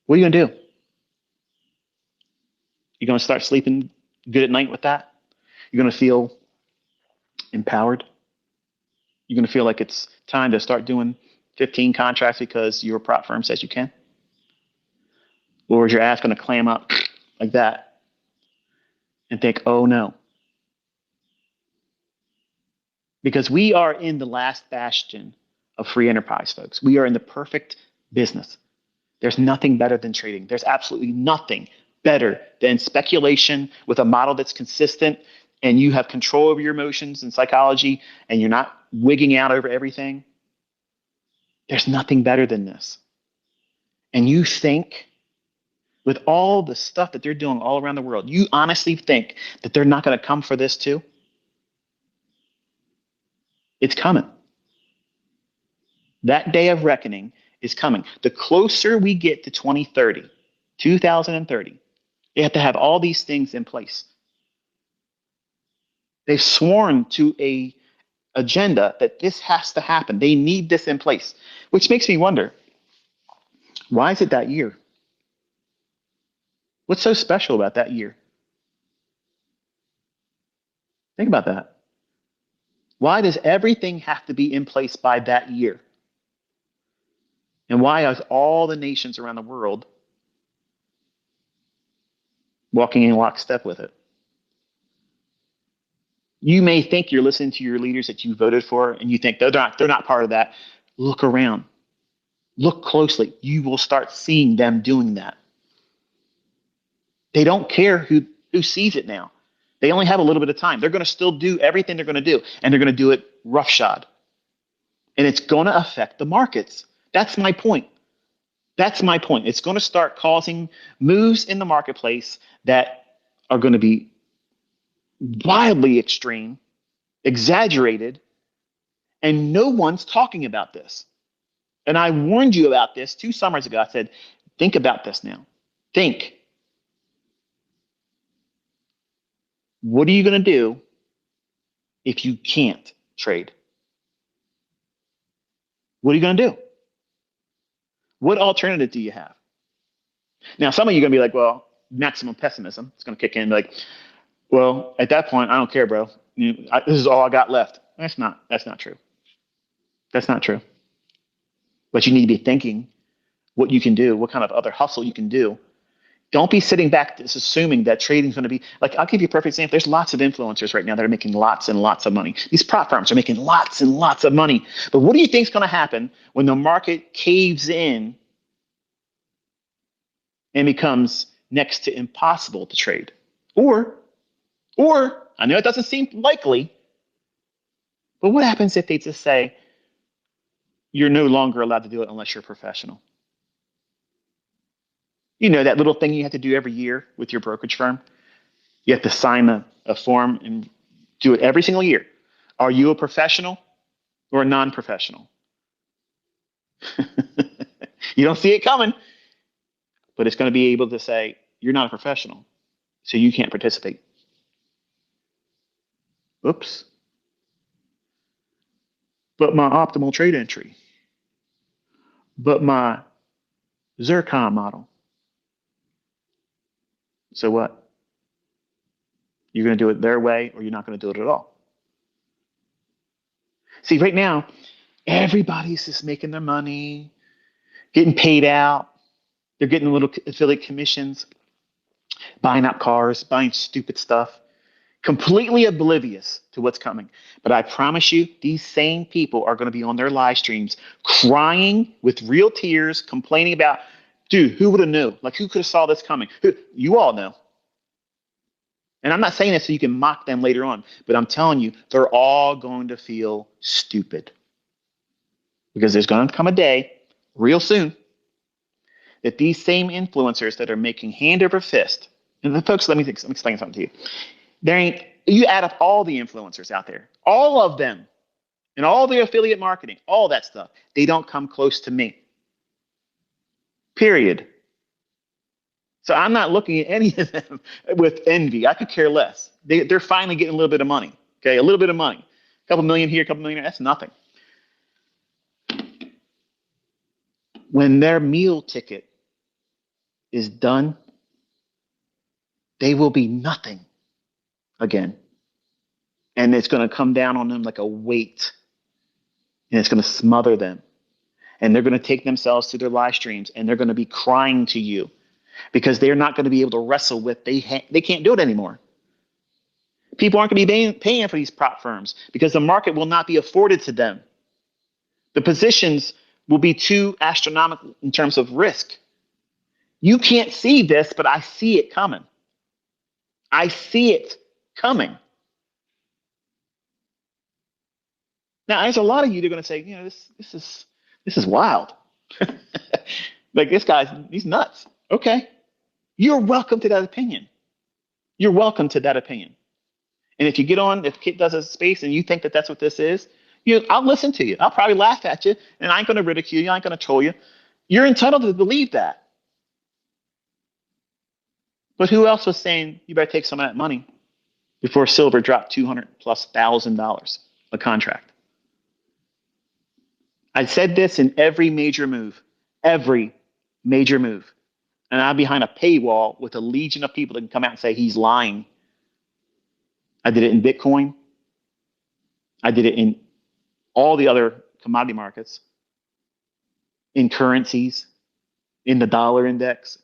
What are you going to do? You're going to start sleeping good at night with that? You're going to feel empowered? You're going to feel like it's time to start doing 15 contracts because your prop firm says you can? Or is your ass going to clam up like that and think, oh no? Because we are in the last bastion of free enterprise, folks. We are in the perfect business. There's nothing better than trading. There's absolutely nothing better than speculation with a model that's consistent and you have control over your emotions and psychology and you're not wigging out over everything. There's nothing better than this. And you think with all the stuff that they're doing all around the world, you honestly think that they're not going to come for this too? It's coming. That day of reckoning is coming. The closer we get to 2030, they have to have all these things in place. They've sworn to a agenda that this has to happen. They need this in place, which makes me wonder, why is it that year? What's so special about that year? Think about that. Why does everything have to be in place by that year? And why is all the nations around the world walking in lockstep with it? You may think you're listening to your leaders that you voted for, and you think they're not part of that. Look around. Look closely. You will start seeing them doing that. They don't care who sees it now. They only have a little bit of time. They're going to still do everything they're going to do, and they're going to do it roughshod. And it's going to affect the markets. That's my point. That's my point. It's going to start causing moves in the marketplace that are going to be wildly extreme, exaggerated, and no one's talking about this. And I warned you about this 2 summers ago. I said, think about this now. Think. What are you going to do if you can't trade? What are you going to do? What alternative do you have? Now, some of you are going to be like, well, maximum pessimism. It's going to kick in like, well, at that point, I don't care, bro. This is all I got left. That's not true. That's not true. But you need to be thinking what you can do, what kind of other hustle you can do Don't be sitting back just assuming that trading is going to be like, I'll give you a perfect example. There's lots of influencers right now that are making lots and lots of money. These prop firms are making lots and lots of money. But what do you think is going to happen when the market caves in and becomes next to impossible to trade? Or I know it doesn't seem likely, but what happens if they just say you're no longer allowed to do it unless you're a professional? You know, that little thing you have to do every year with your brokerage firm? You have to sign a form and do it every single year. Are you a professional or a non-professional? You don't see it coming, but it's going to be able to say, you're not a professional, so you can't participate. Oops. But my optimal trade entry. But my zircon model. So what? You're going to do it their way, or you're not going to do it at all. See, right now, everybody's just making their money, getting paid out. They're getting little affiliate commissions, buying out cars, buying stupid stuff, completely oblivious to what's coming. But I promise you, these same people are going to be on their live streams crying with real tears, complaining about, dude, who would have known? Like, who could have saw this coming? You all know. And I'm not saying this so you can mock them later on, but I'm telling you, they're all going to feel stupid. Because there's going to come a day, real soon, that these same influencers that are making hand over fist, and the folks, let me explain something to you. You add up all the influencers out there, all of them, and all their affiliate marketing, all that stuff, they don't come close to me. Period. So I'm not looking at any of them with envy. I could care less. They're finally getting a little bit of money. Okay, a little bit of money. A couple million here, a couple million there, that's nothing. When their meal ticket is done, they will be nothing again. And it's going to come down on them like a weight. And it's going to smother them. And they're going to take themselves to their live streams and they're going to be crying to you because they're not going to be able to wrestle with, they can't do it anymore. People aren't going to be paying for these prop firms because the market will not be afforded to them. The positions will be too astronomical in terms of risk. You can't see this, but I see it coming. I see it coming. Now, there's a lot of you that are going to say, you know, this is wild. Like this he's nuts. Okay. You're welcome to that opinion. You're welcome to that opinion. And if you get on, if Kit does a space and you think that that's what this is, I'll listen to you. I'll probably laugh at you and I ain't going to ridicule you. I ain't going to troll you. You're entitled to believe that. But who else was saying you better take some of that money before silver dropped $200,000+ a contract? I said this in every major move, and I'm behind a paywall with a legion of people that can come out and say he's lying. I did it in Bitcoin. I did it in all the other commodity markets, in currencies, in the dollar index.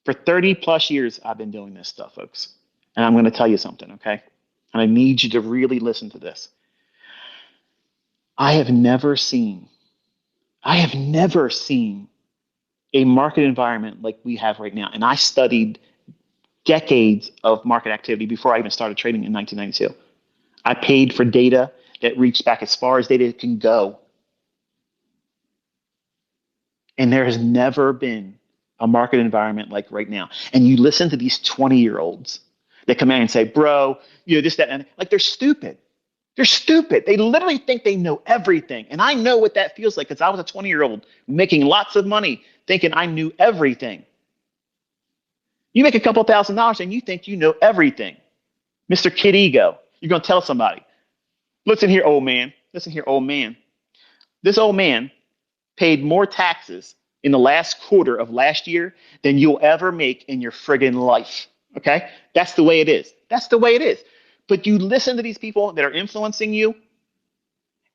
For 30+ years, I've been doing this stuff, folks. And I'm going to tell you something, okay? And I need you to really listen to this. I have never seen a market environment like we have right now. And I studied decades of market activity before I even started trading in 1992. I paid for data that reached back as far as data can go. And there has never been a market environment like right now. And you listen to these 20-year-olds that come in and say, bro, this, that, and like they're stupid. They're stupid. They literally think they know everything. And I know what that feels like because I was a 20-year-old making lots of money thinking I knew everything. You make a couple $1,000 and you think you know everything. Mr. Kid Ego, you're going to tell somebody, listen here, old man. Listen here, old man. This old man paid more taxes in the last quarter of last year than you'll ever make in your friggin' life. Okay? That's the way it is. That's the way it is. But you listen to these people that are influencing you,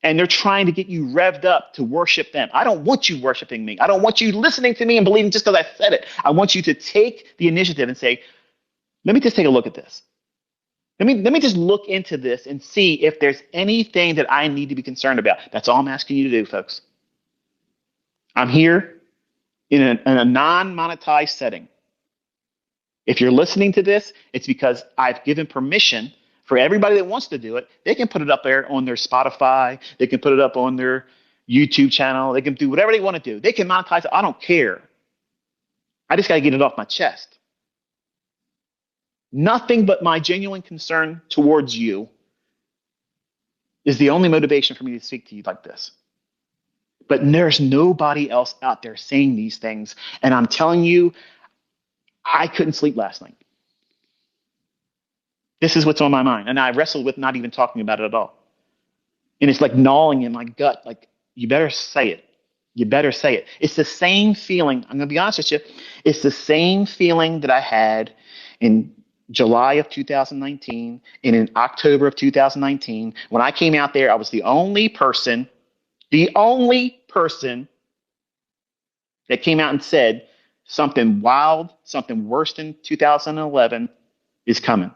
And they're trying to get you revved up to worship them. I don't want you worshiping me. I don't want you listening to me and believing just because I said it. I want you to take the initiative and say, let me just take a look at this. Let me just look into this and see if there's anything that I need to be concerned about. That's all I'm asking you to do, folks. I'm here in a non-monetized setting. If you're listening to this, it's because I've given permission for everybody that wants to do it. They can put it up there on their Spotify. They can put it up on their YouTube channel. They can do whatever they want to do. They can monetize it. I don't care. I just got to get it off my chest. Nothing but my genuine concern towards you is the only motivation for me to speak to you like this. But there's nobody else out there saying these things. And I'm telling you, I couldn't sleep last night. This is what's on my mind. And I wrestled with not even talking about it at all. And it's like gnawing in my gut. Like, you better say it. You better say it. It's the same feeling. I'm going to be honest with you. It's the same feeling that I had in July of 2019 and in October of 2019. When I came out there, I was the only person that came out and said something wild, something worse than 2011 is coming.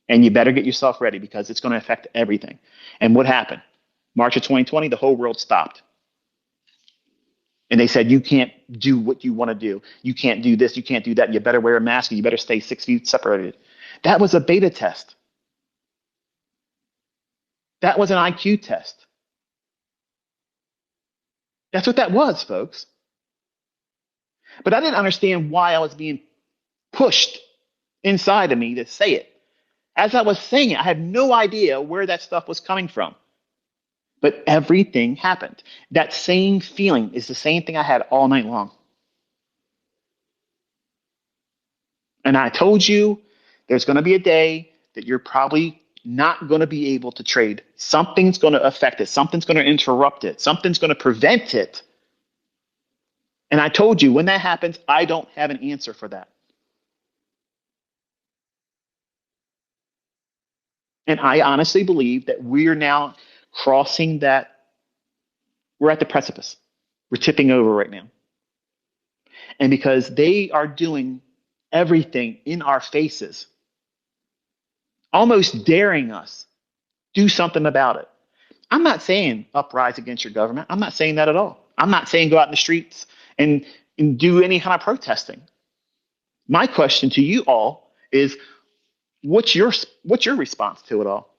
And you better get yourself ready because it's going to affect everything. And what happened? March of 2020, the whole world stopped. And they said, you can't do what you want to do. You can't do this. You can't do that. You better wear a mask and you better stay 6 feet separated. That was a beta test. That was an IQ test. That's what that was, folks. But I didn't understand why I was being pushed inside of me to say it. As I was saying it, I had no idea where that stuff was coming from. But everything happened. That same feeling is the same thing I had all night long. And I told you there's going to be a day that you're probably not going to be able to trade. Something's going to affect it. Something's going to interrupt it. Something's going to prevent it. And I told you when that happens, I don't have an answer for that. And I honestly believe that we're now crossing that. We're at the precipice. We're tipping over right now. And because they are doing everything in our faces, almost daring us, do something about it. I'm not saying uprise against your government. I'm not saying that at all. I'm not saying go out in the streets and do any kind of protesting. My question to you all is, what's your response to it all?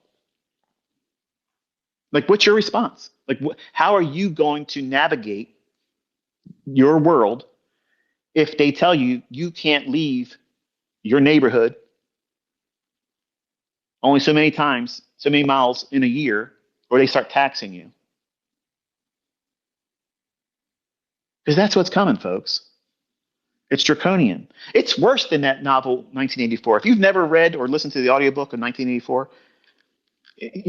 Like, what's your response? Like, how are you going to navigate your world if they tell you you can't leave your neighborhood only so many times, so many miles in a year, or they start taxing you? Because that's what's coming, folks. It's draconian. It's worse than that novel 1984. If you've never read or listened to the audiobook of 1984,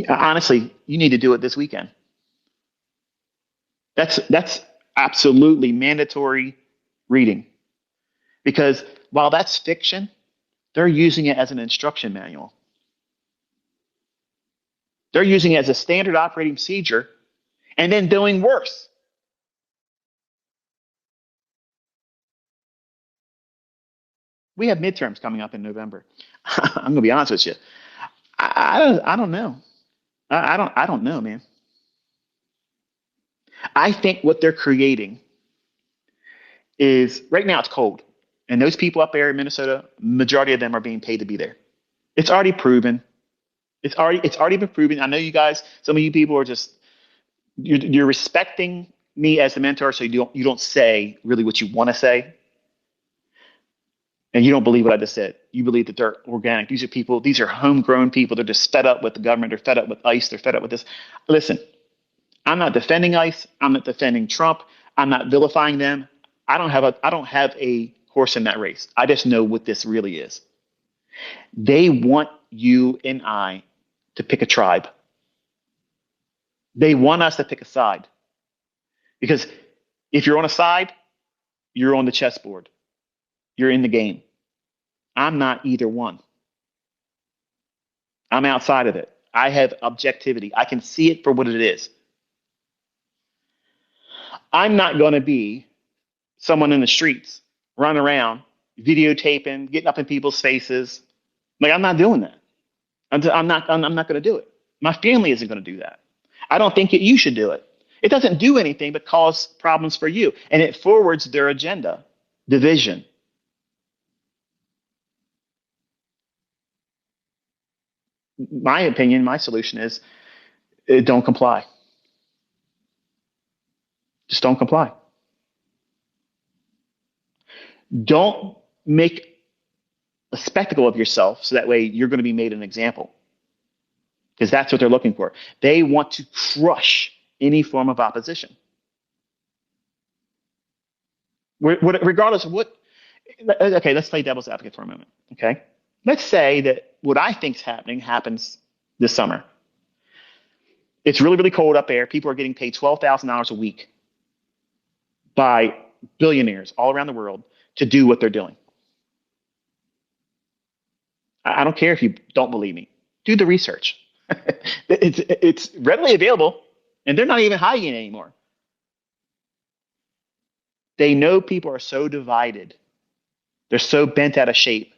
honestly, you need to do it this weekend. That's absolutely mandatory reading. Because while that's fiction, they're using it as an instruction manual. They're using it as a standard operating procedure and then doing worse. We have midterms coming up in November. I'm going to be honest with you. I don't know. I don't know, man. I think what they're creating is, right now it's cold. And those people up there in Minnesota, majority of them are being paid to be there. It's already proven. It's already been proven. I know you guys, some of you people are just, you're respecting me as the mentor, so you don't say really what you want to say. And you don't believe what I just said. You believe that they're organic. These are people, these are homegrown people. They're just fed up with the government. They're fed up with ICE. They're fed up with this. Listen, I'm not defending ICE. I'm not defending Trump. I'm not vilifying them. I don't have a horse in that race. I just know what this really is. They want you and I to pick a tribe. They want us to pick a side. Because if you're on a side, you're on the chessboard. You're in the game. I'm not either one. I'm outside of it. I have objectivity. I can see it for what it is. I'm not going to be someone in the streets running around, videotaping, getting up in people's faces. Like, I'm not doing that. I'm not going to do it. My family isn't going to do that. I don't think that you should do it. It doesn't do anything but cause problems for you, and it forwards their agenda, division. My opinion, my solution is don't comply. Just don't comply. Don't make a spectacle of yourself so that way you're going to be made an example, because that's what they're looking for. They want to crush any form of opposition. Regardless of what. Okay, let's play devil's advocate for a moment. Okay, let's say that what I think's happening happens this summer. It's really, really cold up there. People are getting paid $12,000 a week by billionaires all around the world to do what they're doing. I don't care if you don't believe me. Do the research. It's readily available, and they're not even hiding it anymore. They know people are so divided. They're so bent out of shape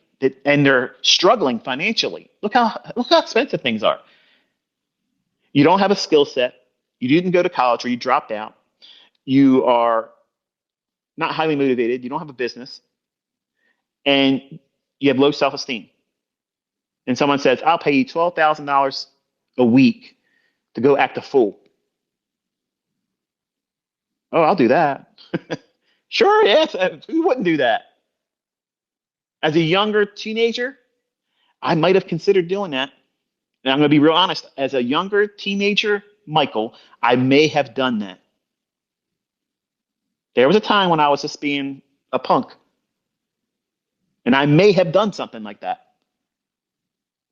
and they're struggling financially. Look how expensive things are. You don't have a skill set. You didn't go to college or you dropped out. You are not highly motivated. You don't have a business. And you have low self-esteem. And someone says, I'll pay you $12,000 a week to go act a fool. Oh, I'll do that. Sure, yes. Who wouldn't do that? As a younger teenager, I might have considered doing that. And I'm going to be real honest. As a younger teenager, Michael, I may have done that. There was a time when I was just being a punk. And I may have done something like that.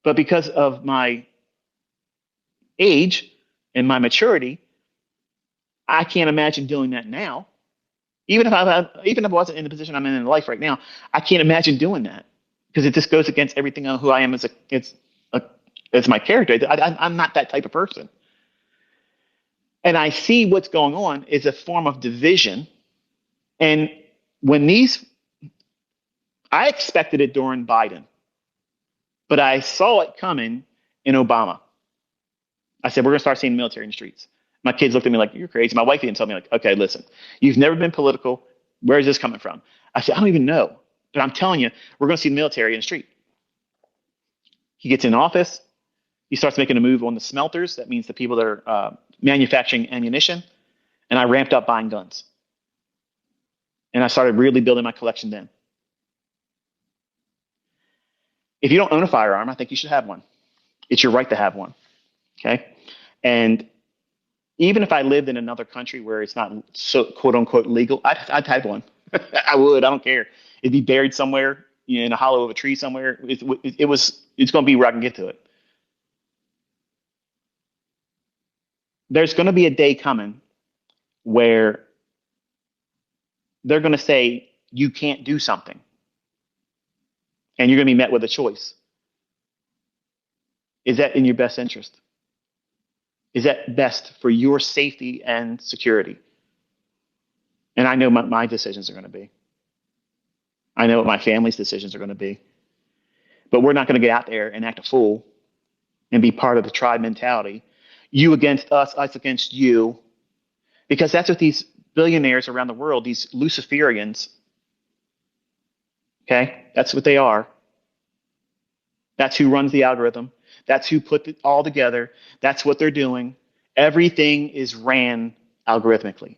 But because of my age and my maturity, I can't imagine doing that now. Even if I wasn't in the position I'm in life right now, I can't imagine doing that because it just goes against everything on who I am as my character. I'm not that type of person. And I see what's going on is a form of division. And I expected it during Biden, but I saw it coming in Obama. I said, we're going to start seeing military in the streets. My kids looked at me like, you're crazy. My wife even told me, like, okay, listen, you've never been political. Where is this coming from? I said, I don't even know. But I'm telling you, we're going to see the military in the street. He gets in office. He starts making a move on the smelters. That means the people that are manufacturing ammunition. And I ramped up buying guns. And I started really building my collection then. If you don't own a firearm, I think you should have one. It's your right to have one. Okay? And even if I lived in another country where it's not so quote unquote legal, I'd have one. I would. I don't care. It'd be buried somewhere in a hollow of a tree somewhere. It's going to be where I can get to it. There's going to be a day coming where they're going to say you can't do something, and you're going to be met with a choice. Is that in your best interest? Is that best for your safety and security? And I know what my decisions are going to be. I know what my family's decisions are going to be. But we're not going to get out there and act a fool and be part of the tribe mentality. You against us against you. Because that's what these billionaires around the world, these Luciferians, okay, that's what they are. That's who runs the algorithm. That's who put it all together. That's what they're doing. Everything is ran algorithmically.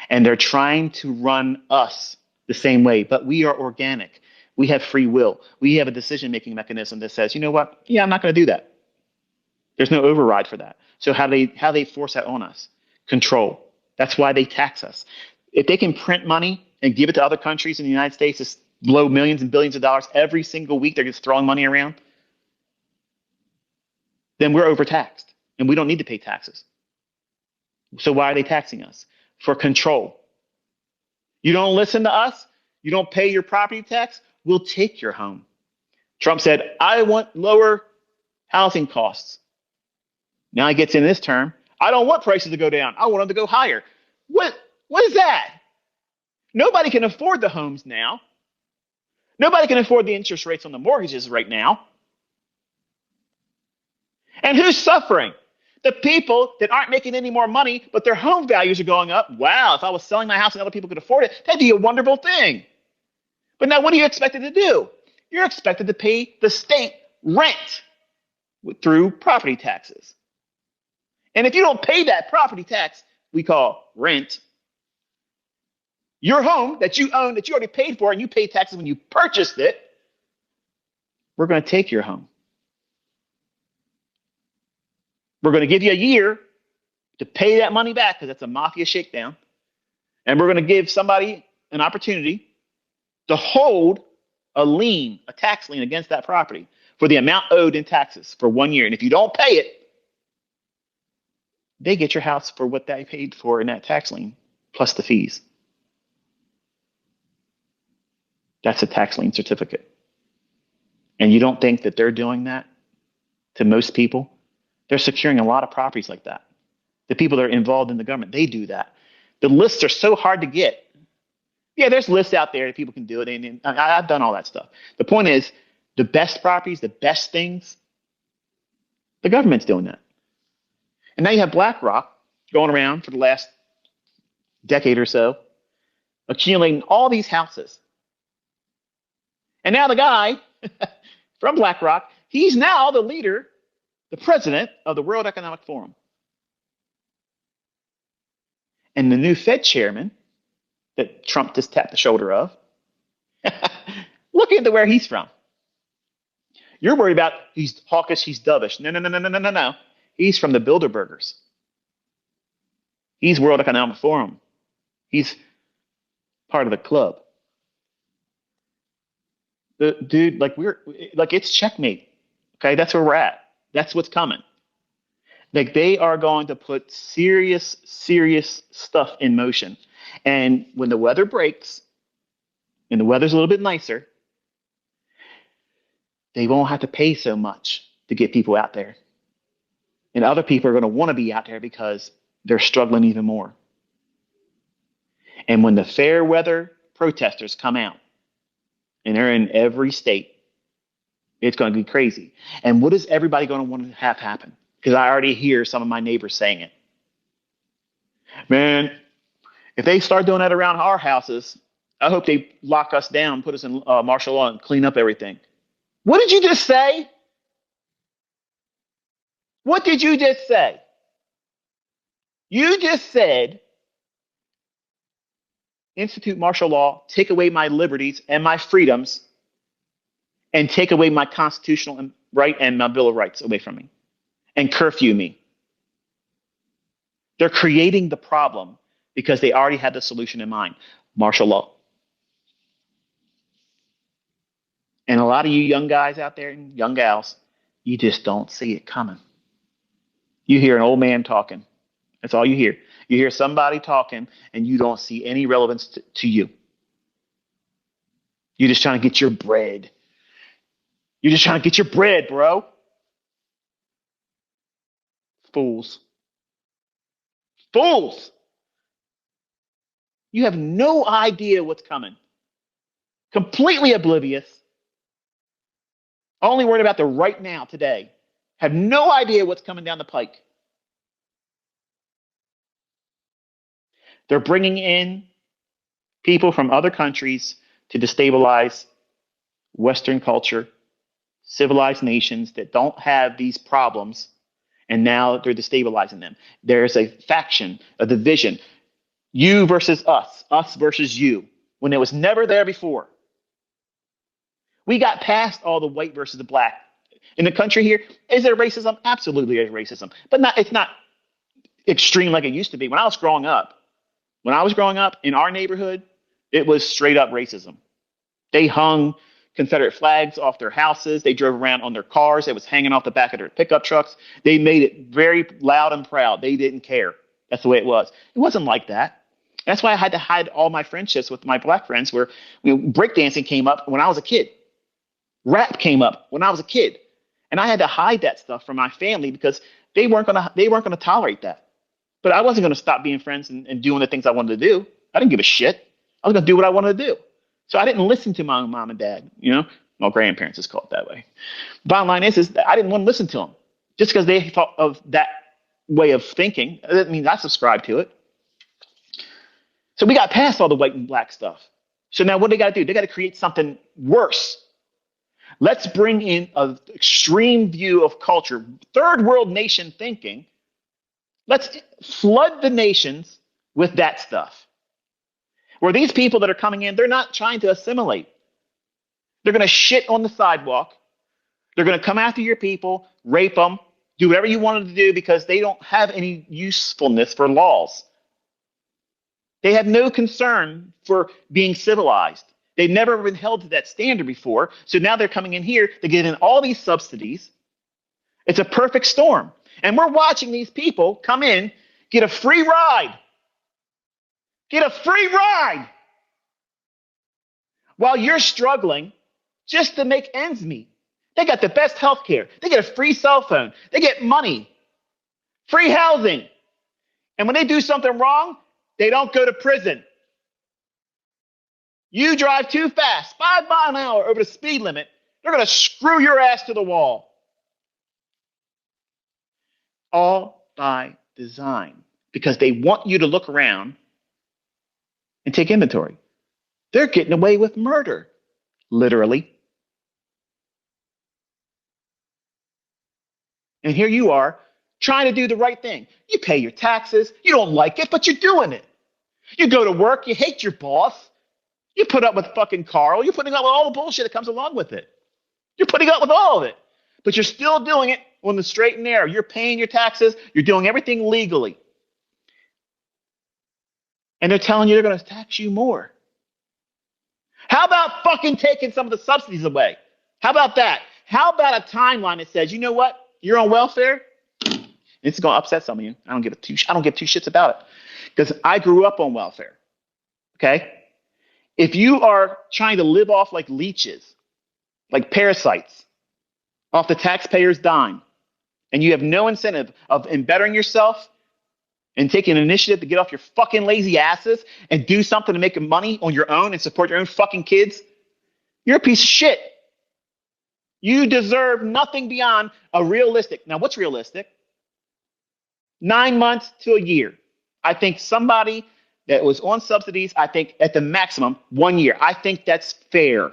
And they're trying to run us the same way. But we are organic. We have free will. We have a decision-making mechanism that says, you know what? Yeah, I'm not going to do that. There's no override for that. So how they force that on us? Control. That's why they tax us. If they can print money and give it to other countries in the United States, just blow millions and billions of dollars every single week, they're just throwing money around, then we're overtaxed and we don't need to pay taxes. So why are they taxing us? For control. You don't listen to us, you don't pay your property tax, we'll take your home. Trump said, I want lower housing costs. Now he gets in this term, I don't want prices to go down, I want them to go higher. What What is that? Nobody can afford the homes now. Nobody can afford the interest rates on the mortgages right now. And who's suffering? The people that aren't making any more money, but their home values are going up. Wow, if I was selling my house and other people could afford it, that'd be a wonderful thing. But now what are you expected to do? You're expected to pay the state rent through property taxes. And if you don't pay that property tax we call rent, your home that you own, that you already paid for, and you paid taxes when you purchased it, we're going to take your home. We're going to give you a year to pay that money back because that's a mafia shakedown. And we're going to give somebody an opportunity to hold a lien, a tax lien against that property for the amount owed in taxes for 1 year. And if you don't pay it, they get your house for what they paid for in that tax lien, plus the fees. That's a tax lien certificate. And you don't think that they're doing that to most people? They're securing a lot of properties like that. The people that are involved in the government, they do that. The lists are so hard to get. Yeah, there's lists out there that people can do it. And I've done all that stuff. The point is, the best properties, the best things, the government's doing that. And now you have BlackRock going around for the last decade or so, accumulating all these houses. And now the guy from BlackRock, he's now the leader, the president of the World Economic Forum. And the new Fed chairman that Trump just tapped the shoulder of, look into where he's from. You're worried about he's hawkish, he's dovish. No. He's from the Bilderbergers. He's World Economic Forum. He's part of the club. Dude, it's checkmate. Okay, that's where we're at. That's what's coming. Like, they are going to put serious stuff in motion. And when the weather breaks and the weather's a little bit nicer, they won't have to pay so much to get people out there. And other people are going to want to be out there because they're struggling even more. And when the fair weather protesters come out, and they're in every state, it's going to be crazy. And what is everybody going to want to have happen? Because I already hear some of my neighbors saying it. Man, if they start doing that around our houses, I hope they lock us down, put us in martial law, and clean up everything. What did you just say? What did you just say? You just said, institute martial law, take away my liberties and my freedoms, and take away my constitutional right and my Bill of Rights away from me, and curfew me. They're creating the problem because they already had the solution in mind: martial law. And a lot of you young guys out there and young gals, you just don't see it coming. You hear an old man talking. That's all you hear. You hear somebody talking and you don't see any relevance to you. You're just trying to get your bread. You're just trying to get your bread, bro. Fools. Fools. You have no idea what's coming. Completely oblivious. Only worried about the right now, today. Have no idea what's coming down the pike. They're bringing in people from other countries to destabilize Western culture, civilized nations that don't have these problems, and now they're destabilizing them. There's a faction, a division, you versus us versus you, when it was never there before. We got past all the white versus the black. In the country here, is there racism? Absolutely there's racism. But it's not extreme like it used to be. When I was growing up in our neighborhood, it was straight up racism. They hung Confederate flags off their houses. They drove around on their cars. It was hanging off the back of their pickup trucks. They made it very loud and proud. They didn't care. That's the way it was. It wasn't like that. That's why I had to hide all my friendships with my black friends, where breakdancing came up when I was a kid. Rap came up when I was a kid. And I had to hide that stuff from my family because they weren't gonna tolerate that. But I wasn't going to stop being friends and doing the things I wanted to do. I didn't give a shit. I was going to do what I wanted to do. So I didn't listen to my own mom and dad, Well, grandparents is called that way. Bottom line is that I didn't want to listen to them. Just because they thought of that way of thinking, that means I subscribe to it. So we got past all the white and black stuff. So now what they got to do? They got to create something worse. Let's bring in an extreme view of culture, third world nation thinking. Let's flood the nations with that stuff. Where these people that are coming in, they're not trying to assimilate. They're going to shit on the sidewalk. They're going to come after your people, rape them, do whatever you want them to do because they don't have any usefulness for laws. They have no concern for being civilized. They've never been held to that standard before. So now they're coming in here to get in all these subsidies. It's a perfect storm. And we're watching these people come in, get a free ride. Get a free ride while you're struggling just to make ends meet. They got the best health care. They get a free cell phone. They get money, free housing. And when they do something wrong, they don't go to prison. You drive too fast, 5 miles an hour over the speed limit, they're going to screw your ass to the wall. All by design, because they want you to look around and take inventory. They're getting away with murder, literally. And here you are trying to do the right thing. You pay your taxes. You don't like it, but you're doing it. You go to work. You hate your boss. You put up with fucking Carl. You're putting up with all the bullshit that comes along with it. You're putting up with all of it, but you're still doing it on the straight and narrow. You're paying your taxes. You're doing everything legally. And they're telling you they're going to tax you more. How about fucking taking some of the subsidies away? How about that? How about a timeline that says, you know what? You're on welfare. It's going to upset some of you. I don't give two shits about it because I grew up on welfare. Okay? If you are trying to live off like leeches, like parasites, off the taxpayer's dime, and you have no incentive of bettering yourself and taking an initiative to get off your fucking lazy asses and do something to make money on your own and support your own fucking kids, you're a piece of shit. You deserve nothing beyond a realistic. Now, what's realistic? 9 months to a year. I think somebody that was on subsidies, I think at the maximum 1 year. I think that's fair.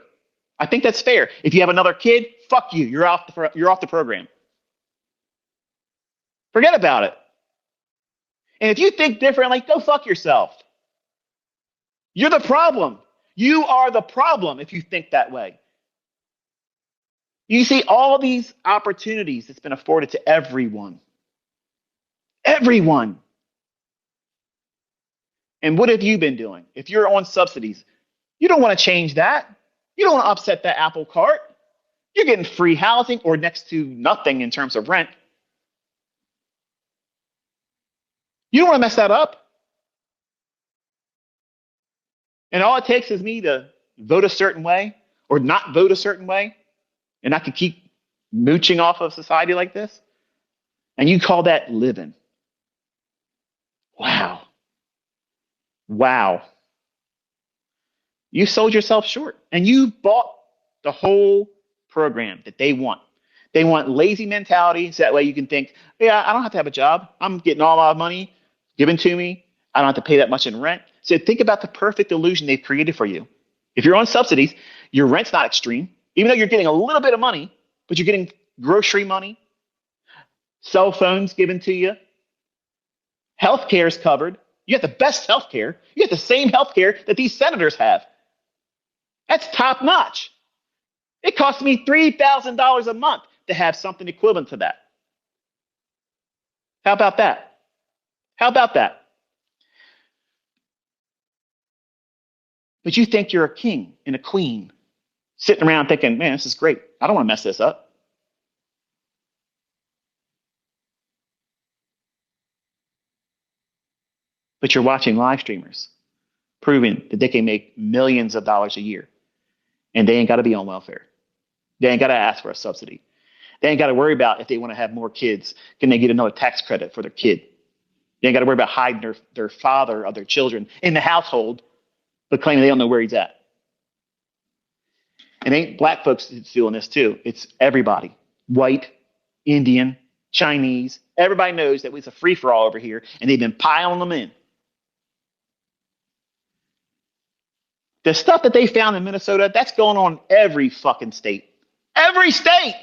I think that's fair. If you have another kid, fuck you. You're off the program. Forget about it. And if you think differently, go fuck yourself. You're the problem. You are the problem if you think that way. You see all these opportunities that's been afforded to everyone. Everyone. And what have you been doing? If you're on subsidies, you don't want to change that. You don't want to upset that apple cart. You're getting free housing or next to nothing in terms of rent. You don't want to mess that up. And all it takes is me to vote a certain way or not vote a certain way, and I can keep mooching off of society like this. And you call that living. Wow. Wow. You sold yourself short and you bought the whole program that they want. They want lazy mentality so that way you can think, yeah, I don't have to have a job. I'm getting all my money given to me. I don't have to pay that much in rent. So think about the perfect illusion they've created for you. If you're on subsidies, your rent's not extreme, even though you're getting a little bit of money, but you're getting grocery money, cell phones given to you, healthcare is covered. You have the best healthcare. You have the same healthcare that these senators have. That's top notch. It costs me $3,000 a month to have something equivalent to that. How about that? How about that? But you think you're a king and a queen sitting around thinking, man, this is great. I don't want to mess this up. But you're watching live streamers proving that they can make millions of dollars a year. And they ain't got to be on welfare. They ain't got to ask for a subsidy. They ain't got to worry about if they want to have more kids, can they get another tax credit for their kid? They ain't got to worry about hiding their father or their children in the household, but claiming they don't know where he's at. It ain't black folks that's doing this too. It's everybody. White, Indian, Chinese. Everybody knows that it's a free-for-all over here, and they've been piling them in. The stuff that they found in Minnesota, that's going on in every fucking state. Every state!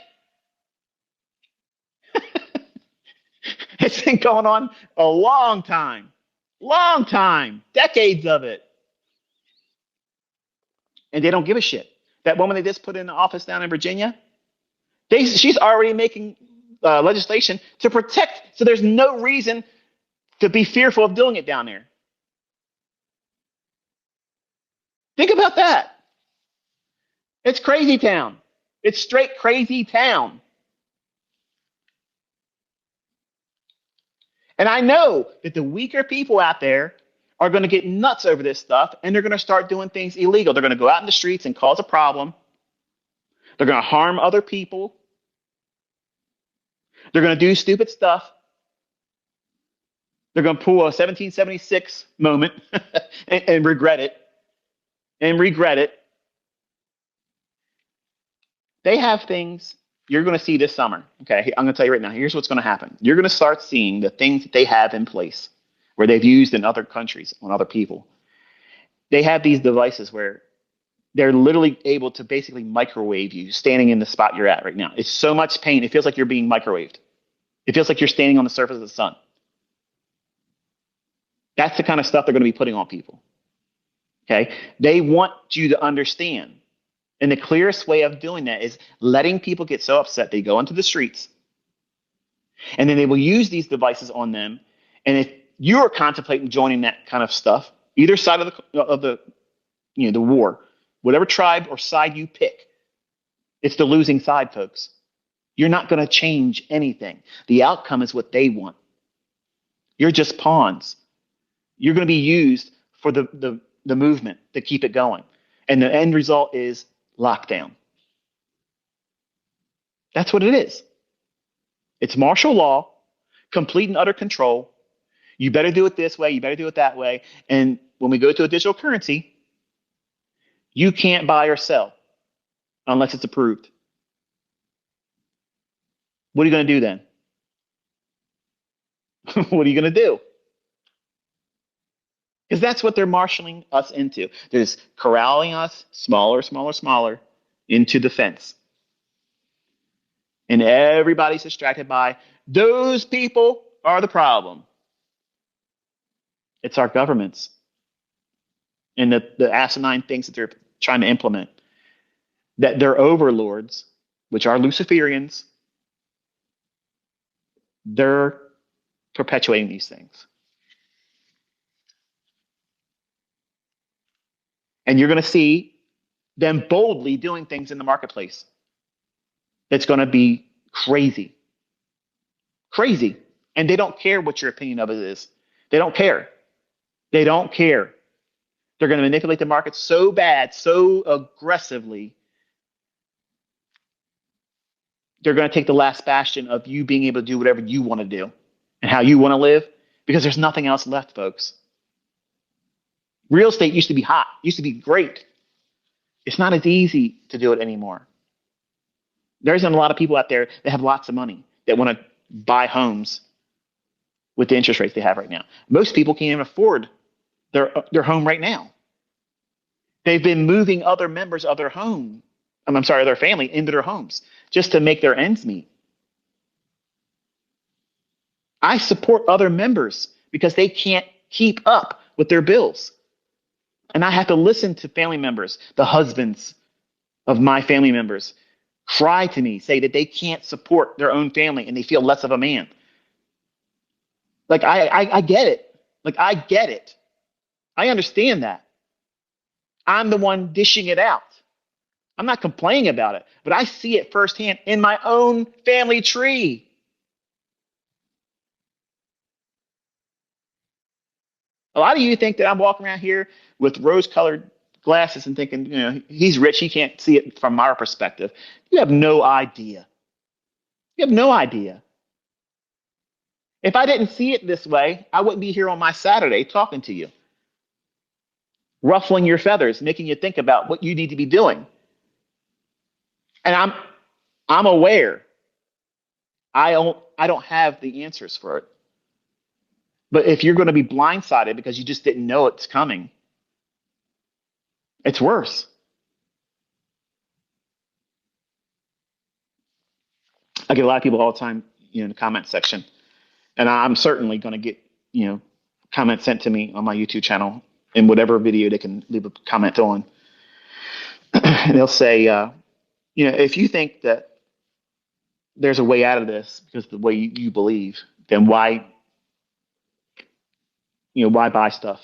It's been going on a long time. Long time. Decades of it. And they don't give a shit. That woman they just put in the office down in Virginia, she's already making legislation to protect. So there's no reason to be fearful of doing it down there. Think about that. It's crazy town. It's straight crazy town. And I know that the weaker people out there are going to get nuts over this stuff, and they're going to start doing things illegal. They're going to go out in the streets and cause a problem. They're going to harm other people. They're going to do stupid stuff. They're going to pull a 1776 moment and regret it. And regret it. They have things you're going to see this summer. Okay, I'm going to tell you right now, here's what's going to happen. You're going to start seeing the things that they have in place where they've used in other countries on other people. They have these devices where they're literally able to basically microwave you standing in the spot you're at right now. It's so much pain. It feels like you're being microwaved. It feels like you're standing on the surface of the sun. That's the kind of stuff they're going to be putting on people. Okay? They want you to understand. And the clearest way of doing that is letting people get so upset they go into the streets. And then they will use these devices on them. And if you're contemplating joining that kind of stuff, either side of the war, whatever tribe or side you pick, it's the losing side, folks. You're not going to change anything. The outcome is what they want. You're just pawns. You're going to be used for the movement to keep it going. And the end result is lockdown. That's what it is. It's martial law, complete and utter control. You better do it this way. You better do it that way. And when we go to a digital currency, you can't buy or sell unless it's approved. What are you going to do then? What are you going to do? Because that's what they're marshaling us into. They're just corralling us smaller into the fence. And everybody's distracted by those people are the problem. It's our governments and the asinine things that they're trying to implement. That their overlords, which are Luciferians, they're perpetuating these things. And you're going to see them boldly doing things in the marketplace. That's going to be crazy. Crazy. And they don't care what your opinion of it is. They don't care. They don't care. They're going to manipulate the market so bad, so aggressively. They're going to take the last bastion of you being able to do whatever you want to do and how you want to live, because there's nothing else left, folks. Real estate used to be hot, used to be great. It's not as easy to do it anymore. There isn't a lot of people out there that have lots of money that want to buy homes with the interest rates they have right now. Most people can't even afford their home right now. They've been moving other members of their their family into their homes just to make their ends meet. I support other members because they can't keep up with their bills. And I have to listen to family members, the husbands of my family members, cry to me, say that they can't support their own family and they feel less of a man. Like, I get it. Like, I get it. I understand that. I'm the one dishing it out. I'm not complaining about it, but I see it firsthand in my own family tree. A lot of you think that I'm walking around here with rose-colored glasses and thinking, he's rich, he can't see it from our perspective. You have no idea. You have no idea. If I didn't see it this way, I wouldn't be here on my Saturday talking to you, ruffling your feathers, making you think about what you need to be doing. And I'm aware I don't have the answers for it. But if you're going to be blindsided because you just didn't know it's coming, it's worse. I get a lot of people all the time, in the comment section, and I'm certainly going to get, comments sent to me on my YouTube channel in whatever video they can leave a comment on. And they'll say, if you think that there's a way out of this because of the way you believe, then why buy stuff?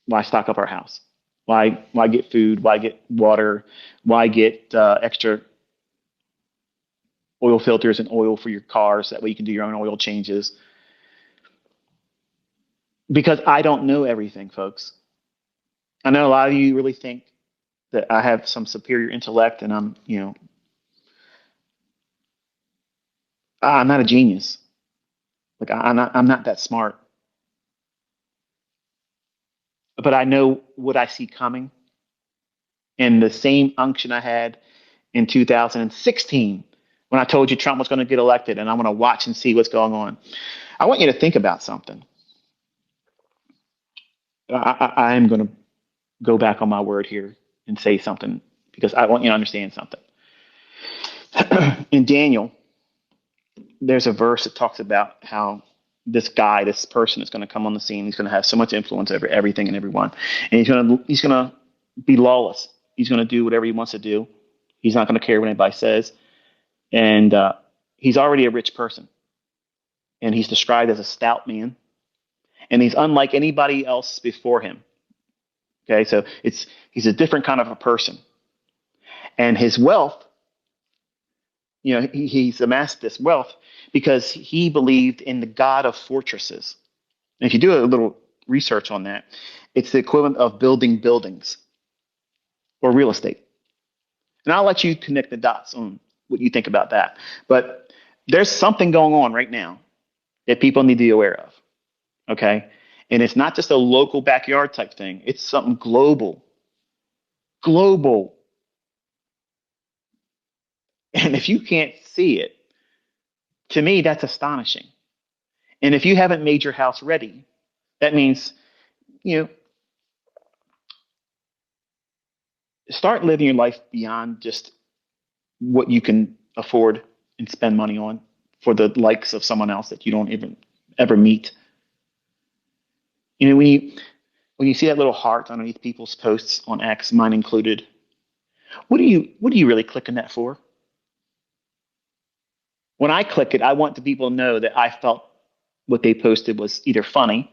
Why stock up our house? Why get food? Why get water? Why get extra oil filters and oil for your cars? That way you can do your own oil changes. Because I don't know everything, folks. I know a lot of you really think that I have some superior intellect and I'm not a genius. Like I'm not that smart. But I know what I see coming, and the same unction I had in 2016 when I told you Trump was going to get elected, and I'm going to watch and see what's going on. I want you to think about something. I am going to go back on my word here and say something because I want you to understand something. In Daniel, there's a verse that talks about how this person is going to come on the scene. He's going to have so much influence over everything and everyone, and he's going to be lawless. He's going to do whatever he wants to do. He's not going to care what anybody says, and he's already a rich person, and he's described as a stout man, and he's unlike anybody else before him. Okay, so he's a different kind of a person, and his wealth, he's amassed this wealth because he believed in the God of fortresses. And if you do a little research on that, it's the equivalent of building buildings or real estate. And I'll let you connect the dots on what you think about that. But there's something going on right now that people need to be aware of. Okay? And it's not just a local backyard type thing. It's something global. Global. And if you can't see it, to me, that's astonishing. And if you haven't made your house ready, that means, start living your life beyond just what you can afford and spend money on for the likes of someone else that you don't even ever meet. When you see that little heart underneath people's posts on X, mine included, what are you really clicking that for? When I click it, I want the people to know that I felt what they posted was either funny,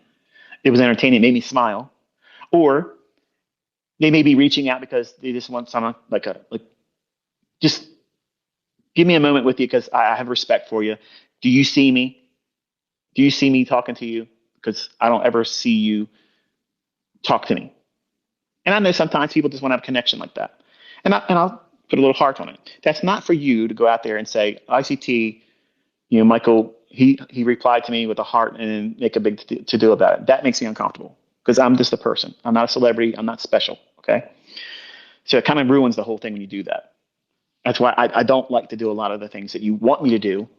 it was entertaining, it made me smile, or they may be reaching out because they just want someone just give me a moment with you because I have respect for you. Do you see me? Do you see me talking to you? Because I don't ever see you talk to me. And I know sometimes people just want to have a connection like that. And I'll put a little heart on it. That's not for you to go out there and say, ICT, Michael, he replied to me with a heart and make a big to-do about it. That makes me uncomfortable because I'm just a person. I'm not a celebrity. I'm not special. Okay. So it kind of ruins the whole thing when you do that. That's why I don't like to do a lot of the things that you want me to do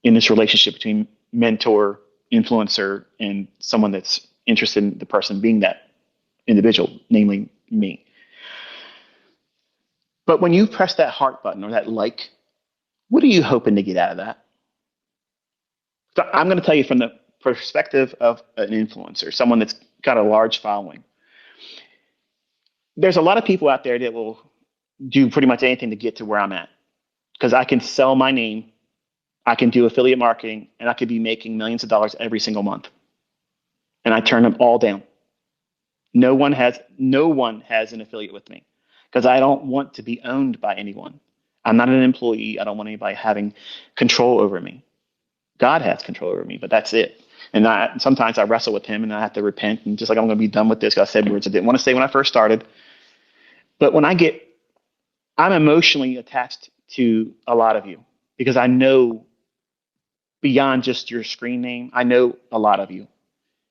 in this relationship between mentor, influencer, and someone that's interested in the person being that individual, namely me. But when you press that heart button or that like, what are you hoping to get out of that? So I'm going to tell you from the perspective of an influencer, someone that's got a large following. There's a lot of people out there that will do pretty much anything to get to where I'm at because I can sell my name, I can do affiliate marketing, and I could be making millions of dollars every single month. And I turn them all down. No one has an affiliate with me because I don't want to be owned by anyone. I'm not an employee. I don't want anybody having control over me. God has control over me, but that's it. And sometimes I wrestle with him and I have to repent and just like I'm going to be done with this. I said words I didn't want to say when I first started. But when I'm emotionally attached to a lot of you because I know beyond just your screen name. I know a lot of you.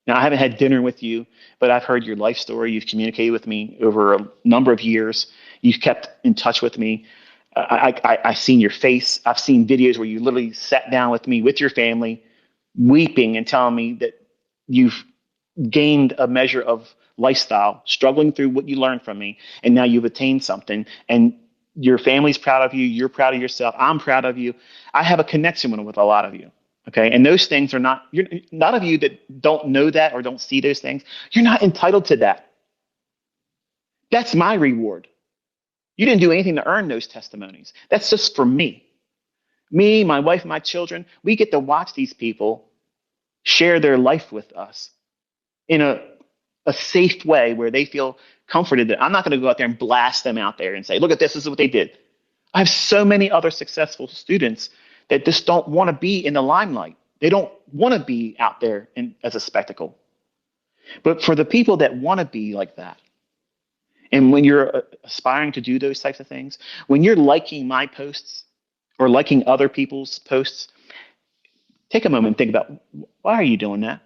Now, I haven't had dinner with you, but I've heard your life story. You've communicated with me over a number of years. You've kept in touch with me. I've seen your face. I've seen videos where you literally sat down with me with your family, weeping and telling me that you've gained a measure of lifestyle, struggling through what you learned from me, and now you've attained something. And your family's proud of you. You're proud of yourself. I'm proud of you. I have a connection with a lot of you. Okay. And those things are not, you're not of you that don't know that or don't see those things. You're not entitled to that. That's my reward. You didn't do anything to earn those testimonies. That's just for me. Me, my wife, and my children, we get to watch these people share their life with us in a safe way where they feel comforted that I'm not going to go out there and blast them out there and say, look at this is what they did. I have so many other successful students that just don't want to be in the limelight. They don't want to be out there as a spectacle. But for the people that want to be like that, and when you're aspiring to do those types of things, when you're liking my posts or liking other people's posts, take a moment and think about, why are you doing that?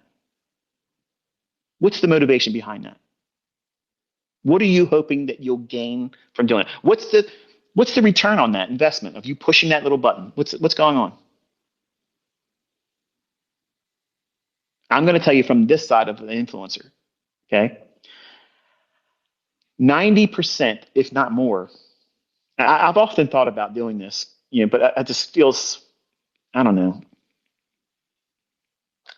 What's the motivation behind that? What are you hoping that you'll gain from doing it? What's the return on that investment of you pushing that little button? What's going on? I'm going to tell you from this side of the influencer, okay? 90%, if not more. I've often thought about doing this, but it just feels, I don't know.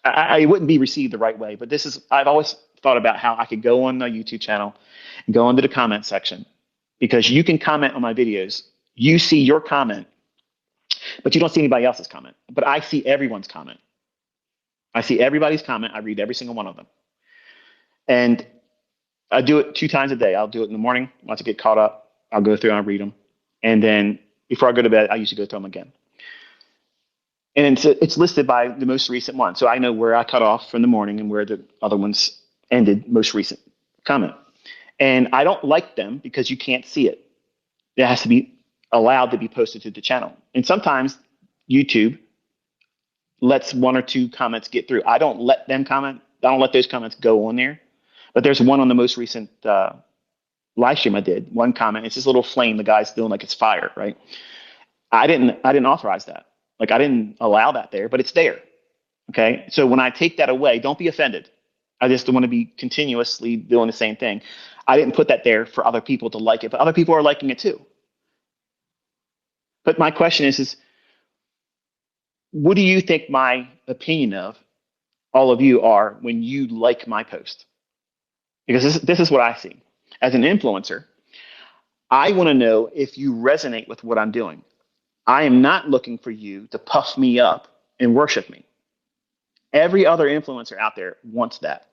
I wouldn't be received the right way, but I've always thought about how I could go on my YouTube channel and go into the comment section, because you can comment on my videos. You see your comment, but you don't see anybody else's comment. But I see everyone's comment. I see everybody's comment. I read every single one of them. And I do it 2 times a day. I'll do it in the morning. Once I get caught up, I'll go through and I'll read them. And then before I go to bed, I usually go through them again. And it's listed by the most recent one. So I know where I cut off from the morning and where the other ones ended, most recent comment. And I don't like them because you can't see it. It has to be allowed to be posted to the channel. And sometimes YouTube lets 1 or 2 comments get through. I don't let them comment. I don't let those comments go on there. But there's one on the most recent live stream I did. One comment, it's this little flame the guy's doing like it's fire, right? I didn't authorize that. Like I didn't allow that there, but it's there. Okay. So when I take that away, don't be offended. I just want to be continuously doing the same thing. I didn't put that there for other people to like it, but other people are liking it too. But my question is what do you think my opinion of all of you are when you like my post? Because this is what I see. As an influencer, I want to know if you resonate with what I'm doing. I am not looking for you to puff me up and worship me. Every other influencer out there wants that.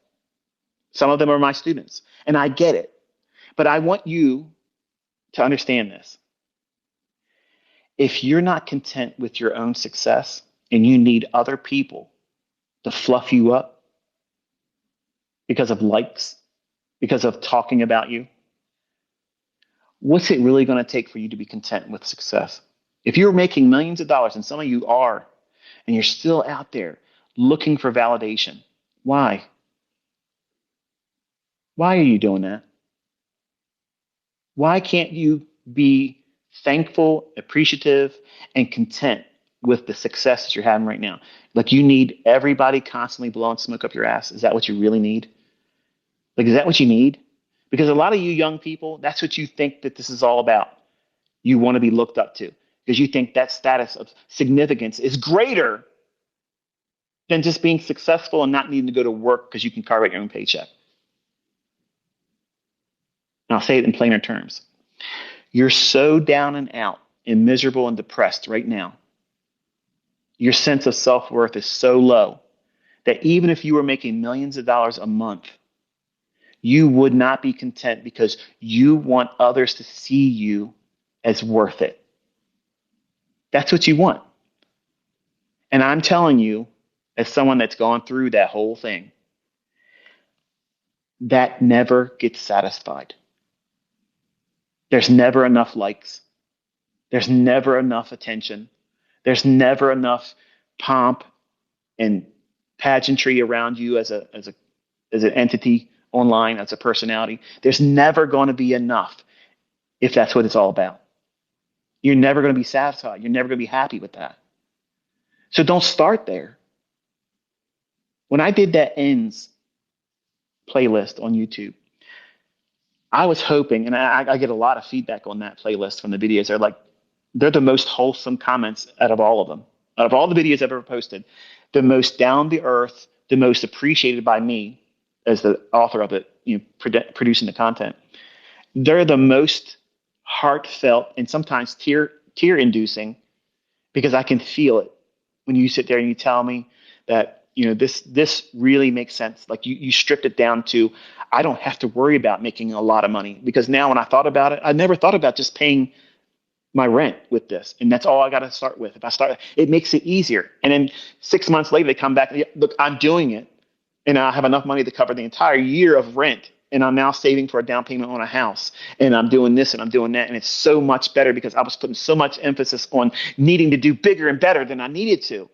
Some of them are my students, and I get it. But I want you to understand this. If you're not content with your own success and you need other people to fluff you up because of likes, because of talking about you, what's it really going to take for you to be content with success? If you're making millions of dollars, and some of you are, and you're still out there looking for validation, why? Why are you doing that? Why can't you be thankful, appreciative, and content with the success that you're having right now? Like you need everybody constantly blowing smoke up your ass. Is that what you really need? Like, is that what you need? Because a lot of you young people, that's what you think that this is all about. You want to be looked up to because you think that status of significance is greater than just being successful and not needing to go to work because you can carve out your own paycheck. And I'll say it in plainer terms. You're so down and out and miserable and depressed right now. Your sense of self-worth is so low that even if you were making millions of dollars a month, you would not be content because you want others to see you as worth it. That's what you want. And I'm telling you, as someone that's gone through that whole thing, that never gets satisfied. There's never enough likes. There's never enough attention. There's never enough pomp and pageantry around you as an entity online, as a personality. There's never going to be enough if that's what it's all about. You're never going to be satisfied. You're never going to be happy with that. So don't start there. When I did that ends playlist on YouTube, I was hoping, and I get a lot of feedback on that playlist from the videos. They're the most wholesome comments out of all of them. Out of all the videos I've ever posted, the most down to earth, the most appreciated by me as the author of it, producing the content. They're the most heartfelt and sometimes tear inducing, because I can feel it when you sit there and you tell me that this really makes sense. Like you stripped it down to, I don't have to worry about making a lot of money, because now when I thought about it, I never thought about just paying my rent with this, and that's all I got to start with. If I start, it makes it easier. And then 6 months later, they come back and look, I'm doing it, and I have enough money to cover the entire year of rent, and I'm now saving for a down payment on a house, and I'm doing this and I'm doing that, and it's so much better because I was putting so much emphasis on needing to do bigger and better than I needed to.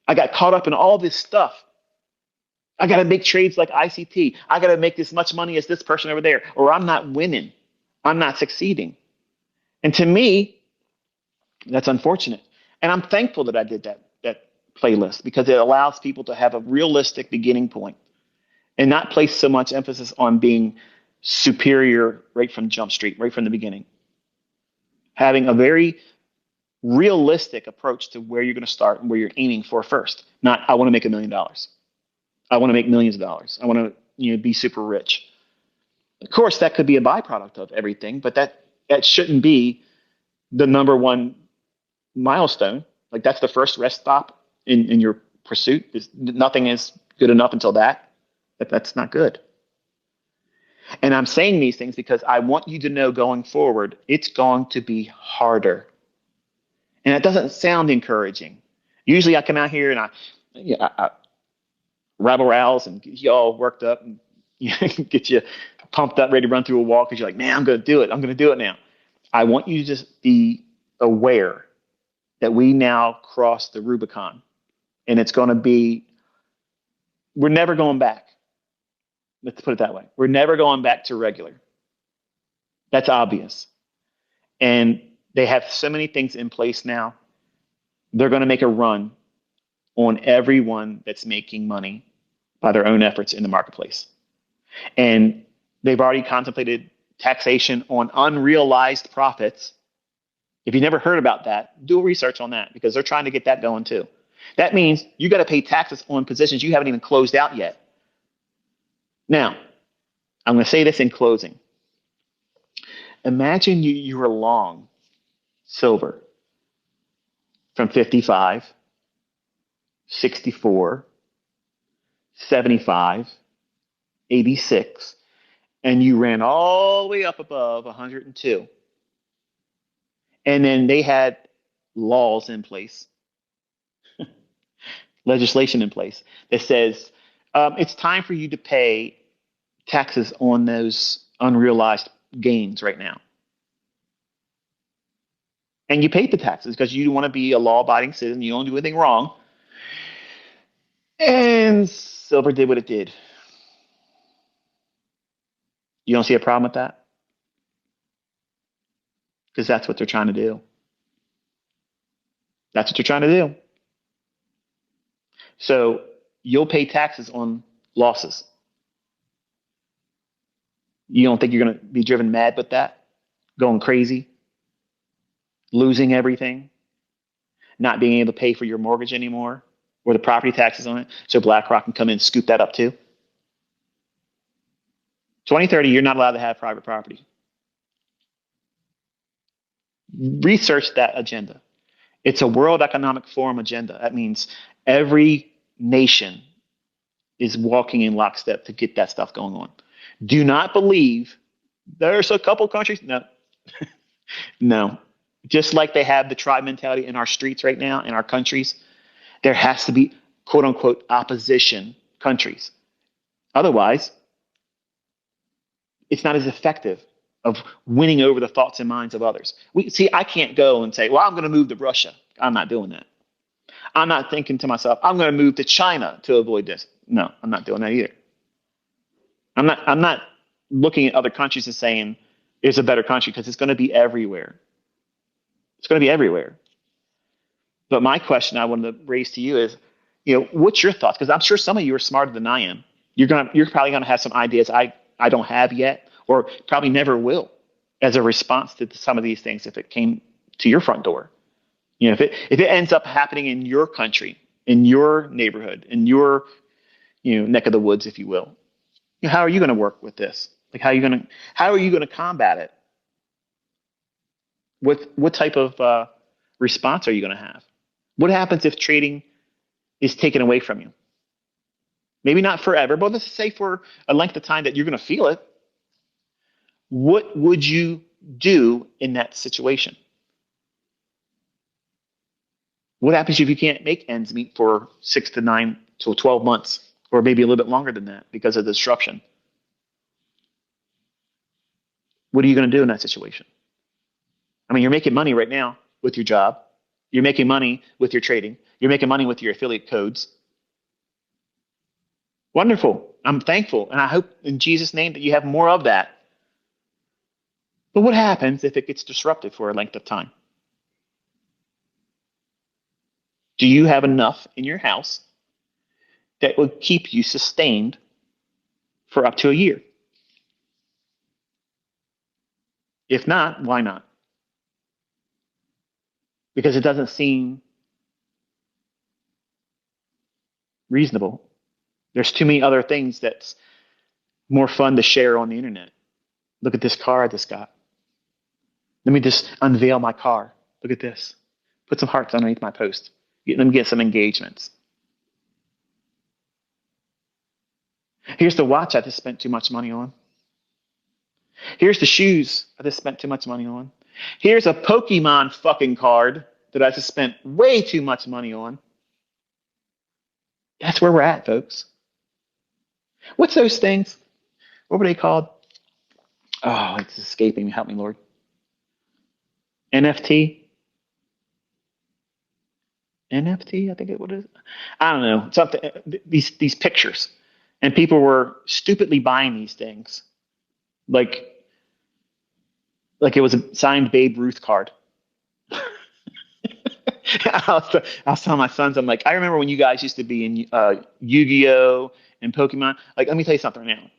I got caught up in all this stuff. I got to make trades like ICT. I got to make as much money as this person over there, or I'm not winning. I'm not succeeding. And to me, that's unfortunate. And I'm thankful that I did that playlist, because it allows people to have a realistic beginning point and not place so much emphasis on being superior right from Jump Street, right from the beginning. Having a very realistic approach to where you're going to start and where you're aiming for first. Not, I want to make $1 million. I want to make millions of dollars. I want to be super rich. Of course, that could be a byproduct of everything, but that shouldn't be the number one milestone. Like, that's the first rest stop in your pursuit. Nothing is good enough until that. That's not good. And I'm saying these things because I want you to know going forward, it's going to be harder. And it doesn't sound encouraging. Usually I come out here and I rabble rouse and get you all worked up and get you pumped up, ready to run through a wall, because you're like, man, I'm going to do it. I'm going to do it now. I want you to just be aware that we now cross the Rubicon, and it's going to be, we're never going back. Let's put it that way. We're never going back to regular. That's obvious. And they have so many things in place now. They're going to make a run on everyone that's making money by their own efforts in the marketplace. And they've already contemplated taxation on unrealized profits. If you never heard about that, do research on that, because they're trying to get that going too. That means you got to pay taxes on positions you haven't even closed out yet. Now, I'm going to say this in closing. Imagine you were long silver from 55, 64, 75, 86, and you ran all the way up above 102. And then they had laws in place, legislation in place that says it's time for you to pay taxes on those unrealized gains right now. And you paid the taxes because you want to be a law-abiding citizen. You don't do anything wrong. And silver did what it did. You don't see a problem with that? Because that's what they're trying to do. That's what they're trying to do. So you'll pay taxes on losses. You don't think you're going to be driven mad with that? Going crazy? Losing everything? Not being able to pay for your mortgage anymore? Or the property taxes on it? So BlackRock can come in and scoop that up too? 2030, you're not allowed to have private property. Research that agenda. It's a World Economic Forum agenda. That means every nation is walking in lockstep to get that stuff going on. Do not believe there's a couple countries. No. No. Just like they have the tribe mentality in our streets right now, in our countries, there has to be, quote unquote, opposition countries. Otherwise, it's not as effective of winning over the thoughts and minds of others. I can't go and say, well, I'm going to move to Russia. I'm not doing that. I'm not thinking to myself, I'm going to move to China to avoid this. No, I'm not doing that either. I'm not looking at other countries and saying it's a better country because it's going to be everywhere. It's going to be everywhere. But my question I wanted to raise to you is, what's your thoughts? Because I'm sure some of you are smarter than I am. You're probably gonna have some ideas I don't have yet, or probably never will, as a response to some of these things if it came to your front door. If it ends up happening in your country, in your neighborhood, in your neck of the woods, if you will, how are you going to work with this? Like how are you gonna combat it? What type of response are you going to have? What happens if trading is taken away from you? Maybe not forever, but let's say for a length of time that you're going to feel it. What would you do in that situation? What happens if you can't make ends meet for 6 to 9 to 12 months, or maybe a little bit longer than that because of disruption? What are you going to do in that situation? I mean, you're making money right now with your job. You're making money with your trading. You're making money with your affiliate codes. Wonderful. I'm thankful. And I hope in Jesus' name that you have more of that. But what happens if it gets disrupted for a length of time? Do you have enough in your house that will keep you sustained for up to a year? If not, why not? Because it doesn't seem reasonable. There's too many other things that's more fun to share on the internet. Look at this car I just got. Let me just unveil my car. Look at this. Put some hearts underneath my post. Let me get some engagements. Here's the watch I just spent too much money on. Here's the shoes I just spent too much money on. Here's a Pokemon fucking card that I just spent way too much money on. That's where we're at, folks. What's those things? What were they called? Oh, it's escaping me. Help me, Lord. NFT? NFT, I think it was. I don't know. Something. These pictures, and people were stupidly buying these things, like it was a signed Babe Ruth card. I was telling my sons, I'm like, I remember when you guys used to be in Yu-Gi-Oh and Pokemon. Like, let me tell you something now.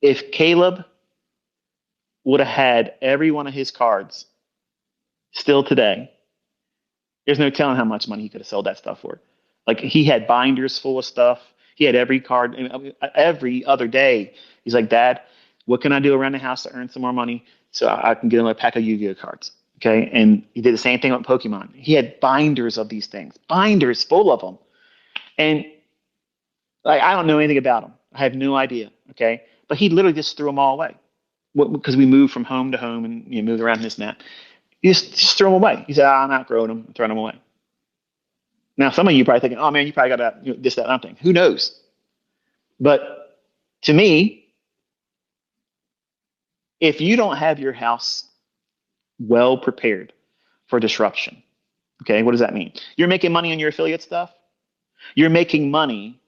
If Caleb would have had every one of his cards still today, there's no telling how much money he could have sold that stuff for. Like, he had binders full of stuff. He had every card. Every other day, he's like, Dad, what can I do around the house to earn some more money so I can get another pack of Yu-Gi-Oh cards? Okay, and he did the same thing with Pokemon. He had binders of these things, binders full of them, and like I don't know anything about them. I have no idea. Okay, but he literally just threw them all away because we moved from home to home and moved around this and that. He just threw them away. He said, "I'm outgrowing them, I'm throwing them away." Now, some of you are probably thinking, "Oh man, you probably got this, that, and that thing." Who knows? But to me, if you don't have your house well prepared for disruption. Okay, what does that mean? You're making money on your affiliate stuff. You're making money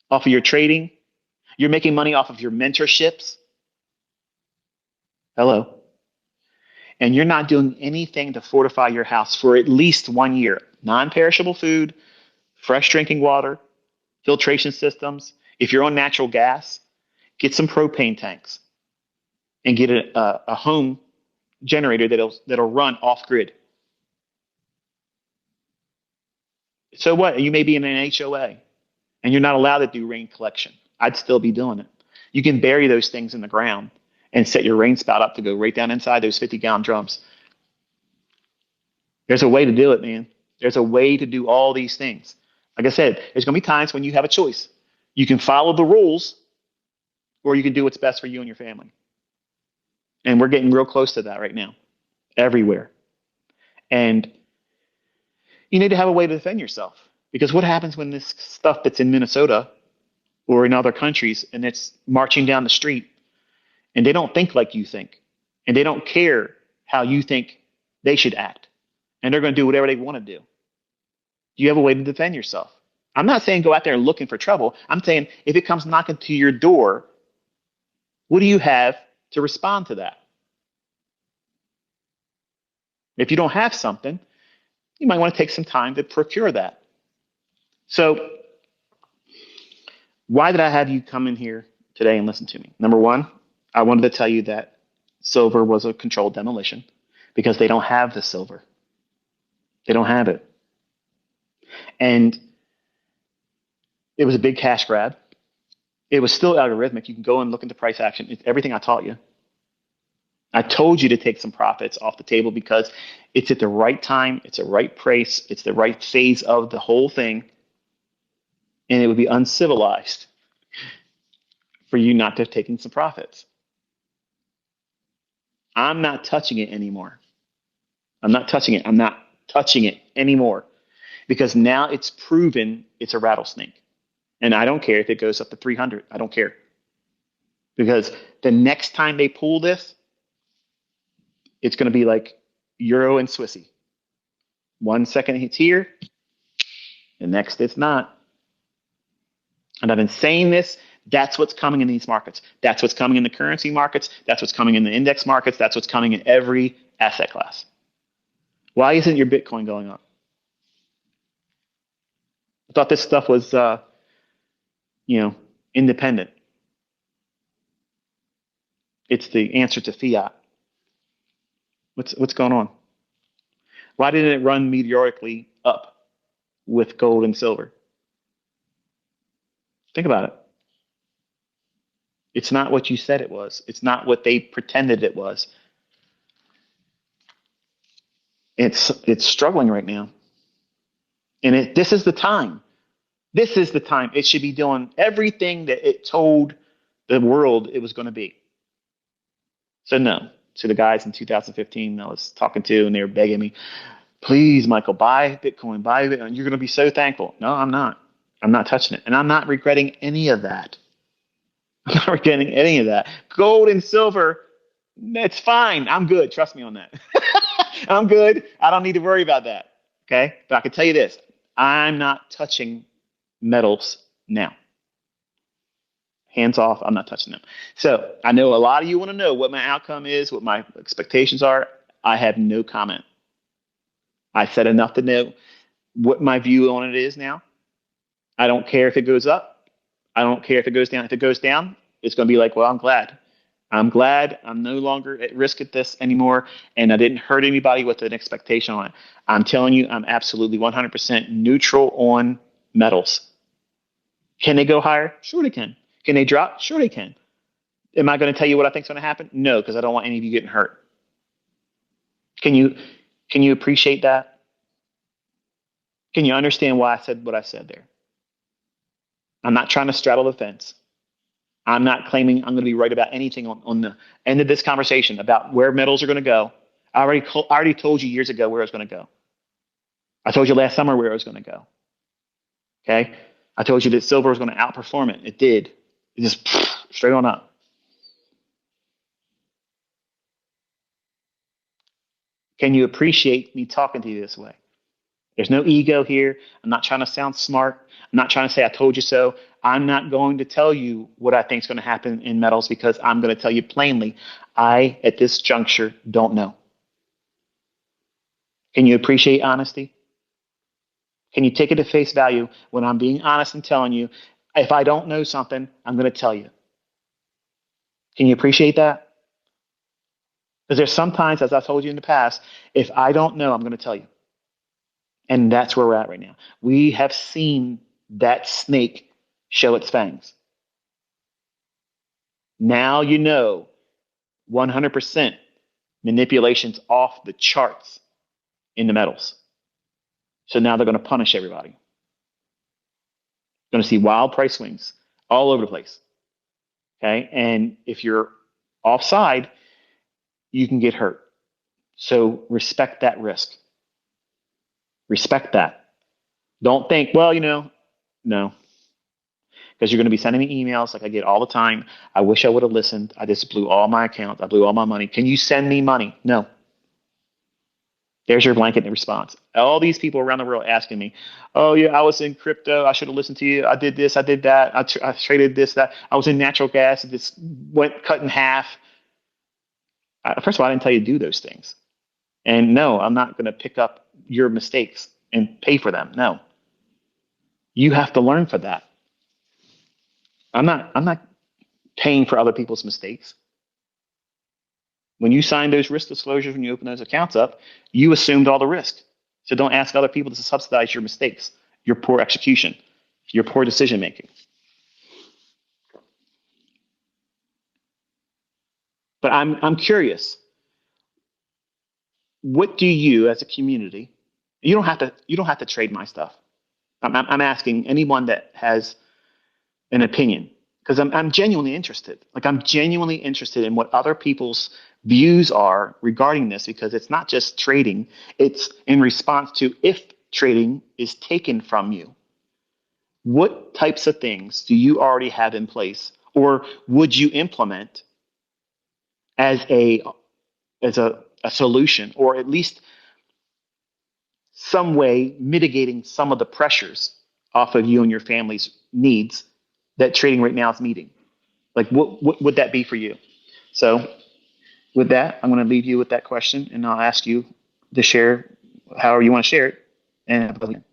off of your trading. You're making money off of your mentorships. Hello. And you're not doing anything to fortify your house for at least 1 year. Non-perishable food, fresh drinking water, filtration systems. If you're on natural gas, get some propane tanks and get a home generator that'll run off grid. So what? You may be in an HOA and you're not allowed to do rain collection. I'd still be doing it. You can bury those things in the ground and set your rain spout up to go right down inside those 50-gallon drums. There's a way to do it, man. There's a way to do all these things. Like I said, there's going to be times when you have a choice. You can follow the rules or you can do what's best for you and your family. And we're getting real close to that right now, everywhere. And you need to have a way to defend yourself. Because what happens when this stuff that's in Minnesota or in other countries and it's marching down the street and they don't think like you think and they don't care how you think they should act and they're going to do whatever they want to do. You have a way to defend yourself. I'm not saying go out there looking for trouble. I'm saying if it comes knocking to your door, what do you have to respond to that? If you don't have something, you might want to take some time to procure that. So why did I have you come in here today and listen to me? Number one, I wanted to tell you that silver was a controlled demolition because they don't have the silver. They don't have it. And it was a big cash grab. It was still algorithmic. You can go and look into price action. It's everything I taught you. I told you to take some profits off the table because it's at the right time. It's the right price. It's the right phase of the whole thing. And it would be uncivilized for you not to have taken some profits. I'm not touching it anymore. I'm not touching it. I'm not touching it anymore because now it's proven it's a rattlesnake. And I don't care if it goes up to 300. I don't care. Because the next time they pull this, it's going to be like Euro and Swissy. 1 second it's here, the next it's not. And I've been saying this, that's what's coming in these markets. That's what's coming in the currency markets. That's what's coming in the index markets. That's what's coming in every asset class. Why isn't your Bitcoin going up? I thought this stuff was, independent. It's the answer to fiat. What's going on? Why didn't it run meteorically up with gold and silver? Think about it. It's not what you said it was. It's not what they pretended it was. It's struggling right now. And this is the time. This is the time. It should be doing everything that it told the world it was going to be. So no. To the guys in 2015 I was talking to, and they were begging me, please, Michael, buy Bitcoin, buy Bitcoin. You're going to be so thankful. No, I'm not. I'm not touching it. And I'm not regretting any of that. I'm not regretting any of that. Gold and silver, it's fine. I'm good. Trust me on that. I'm good. I don't need to worry about that. Okay? But I can tell you this. I'm not touching metals now. Hands off. I'm not touching them. So I know a lot of you want to know what my outcome is, what my expectations are. I have no comment. I said enough to know what my view on it is now. I don't care if it goes up. I don't care if it goes down. If it goes down, it's going to be like, well, I'm glad. I'm glad I'm no longer at risk at this anymore, and I didn't hurt anybody with an expectation on it. I'm telling you, I'm absolutely 100% neutral on metals. Can they go higher? Sure they can. Can they drop? Sure they can. Am I going to tell you what I think is going to happen? No, because I don't want any of you getting hurt. Can you appreciate that? Can you understand why I said what I said there? I'm not trying to straddle the fence. I'm not claiming I'm going to be right about anything on the end of this conversation about where metals are going to go. I already told you years ago where it was going to go. I told you last summer where it was going to go. Okay? I told you that silver was going to outperform it. It did. It just straight on up. Can you appreciate me talking to you this way? There's no ego here. I'm not trying to sound smart. I'm not trying to say I told you so. I'm not going to tell you what I think is going to happen in metals because I'm going to tell you plainly, I, at this juncture, don't know. Can you appreciate honesty? Can you take it at face value when I'm being honest and telling you, if I don't know something, I'm going to tell you? Can you appreciate that? Because there's sometimes, as I've told you in the past, if I don't know, I'm going to tell you. And that's where we're at right now. We have seen that snake show its fangs. Now you know 100% manipulation's off the charts in the metals. So now they're going to punish everybody. Going to see wild price swings all over the place. Okay? And if you're offside, you can get hurt. So respect that risk. Respect that. Don't think, well, no. Because you're going to be sending me emails like I get all the time. I wish I would have listened. I just blew all my accounts. I blew all my money. Can you send me money? No. There's your blanket response. All these people around the world asking me, "Oh yeah, I was in crypto. I should have listened to you. I did this. I did that. I traded this, that. I was in natural gas. This went cut in half." First of all, I didn't tell you to do those things. And no, I'm not going to pick up your mistakes and pay for them. No, you have to learn for that. I'm not paying for other people's mistakes. When you sign those risk disclosures, when you open those accounts up, you assumed all the risk. So don't ask other people to subsidize your mistakes, your poor execution, your poor decision making. But I'm curious. What do you, as a community, you don't have to trade my stuff. I'm asking anyone that has an opinion because I'm genuinely interested. Like I'm genuinely interested in what other people's views are regarding this because it's not just trading, it's in response to if trading is taken from you. What types of things do you already have in place or would you implement as a solution or at least some way mitigating some of the pressures off of you and your family's needs that trading right now is meeting? Like, what would that be for you? So, with that, I'm going to leave you with that question, and I'll ask you to share however you want to share it. And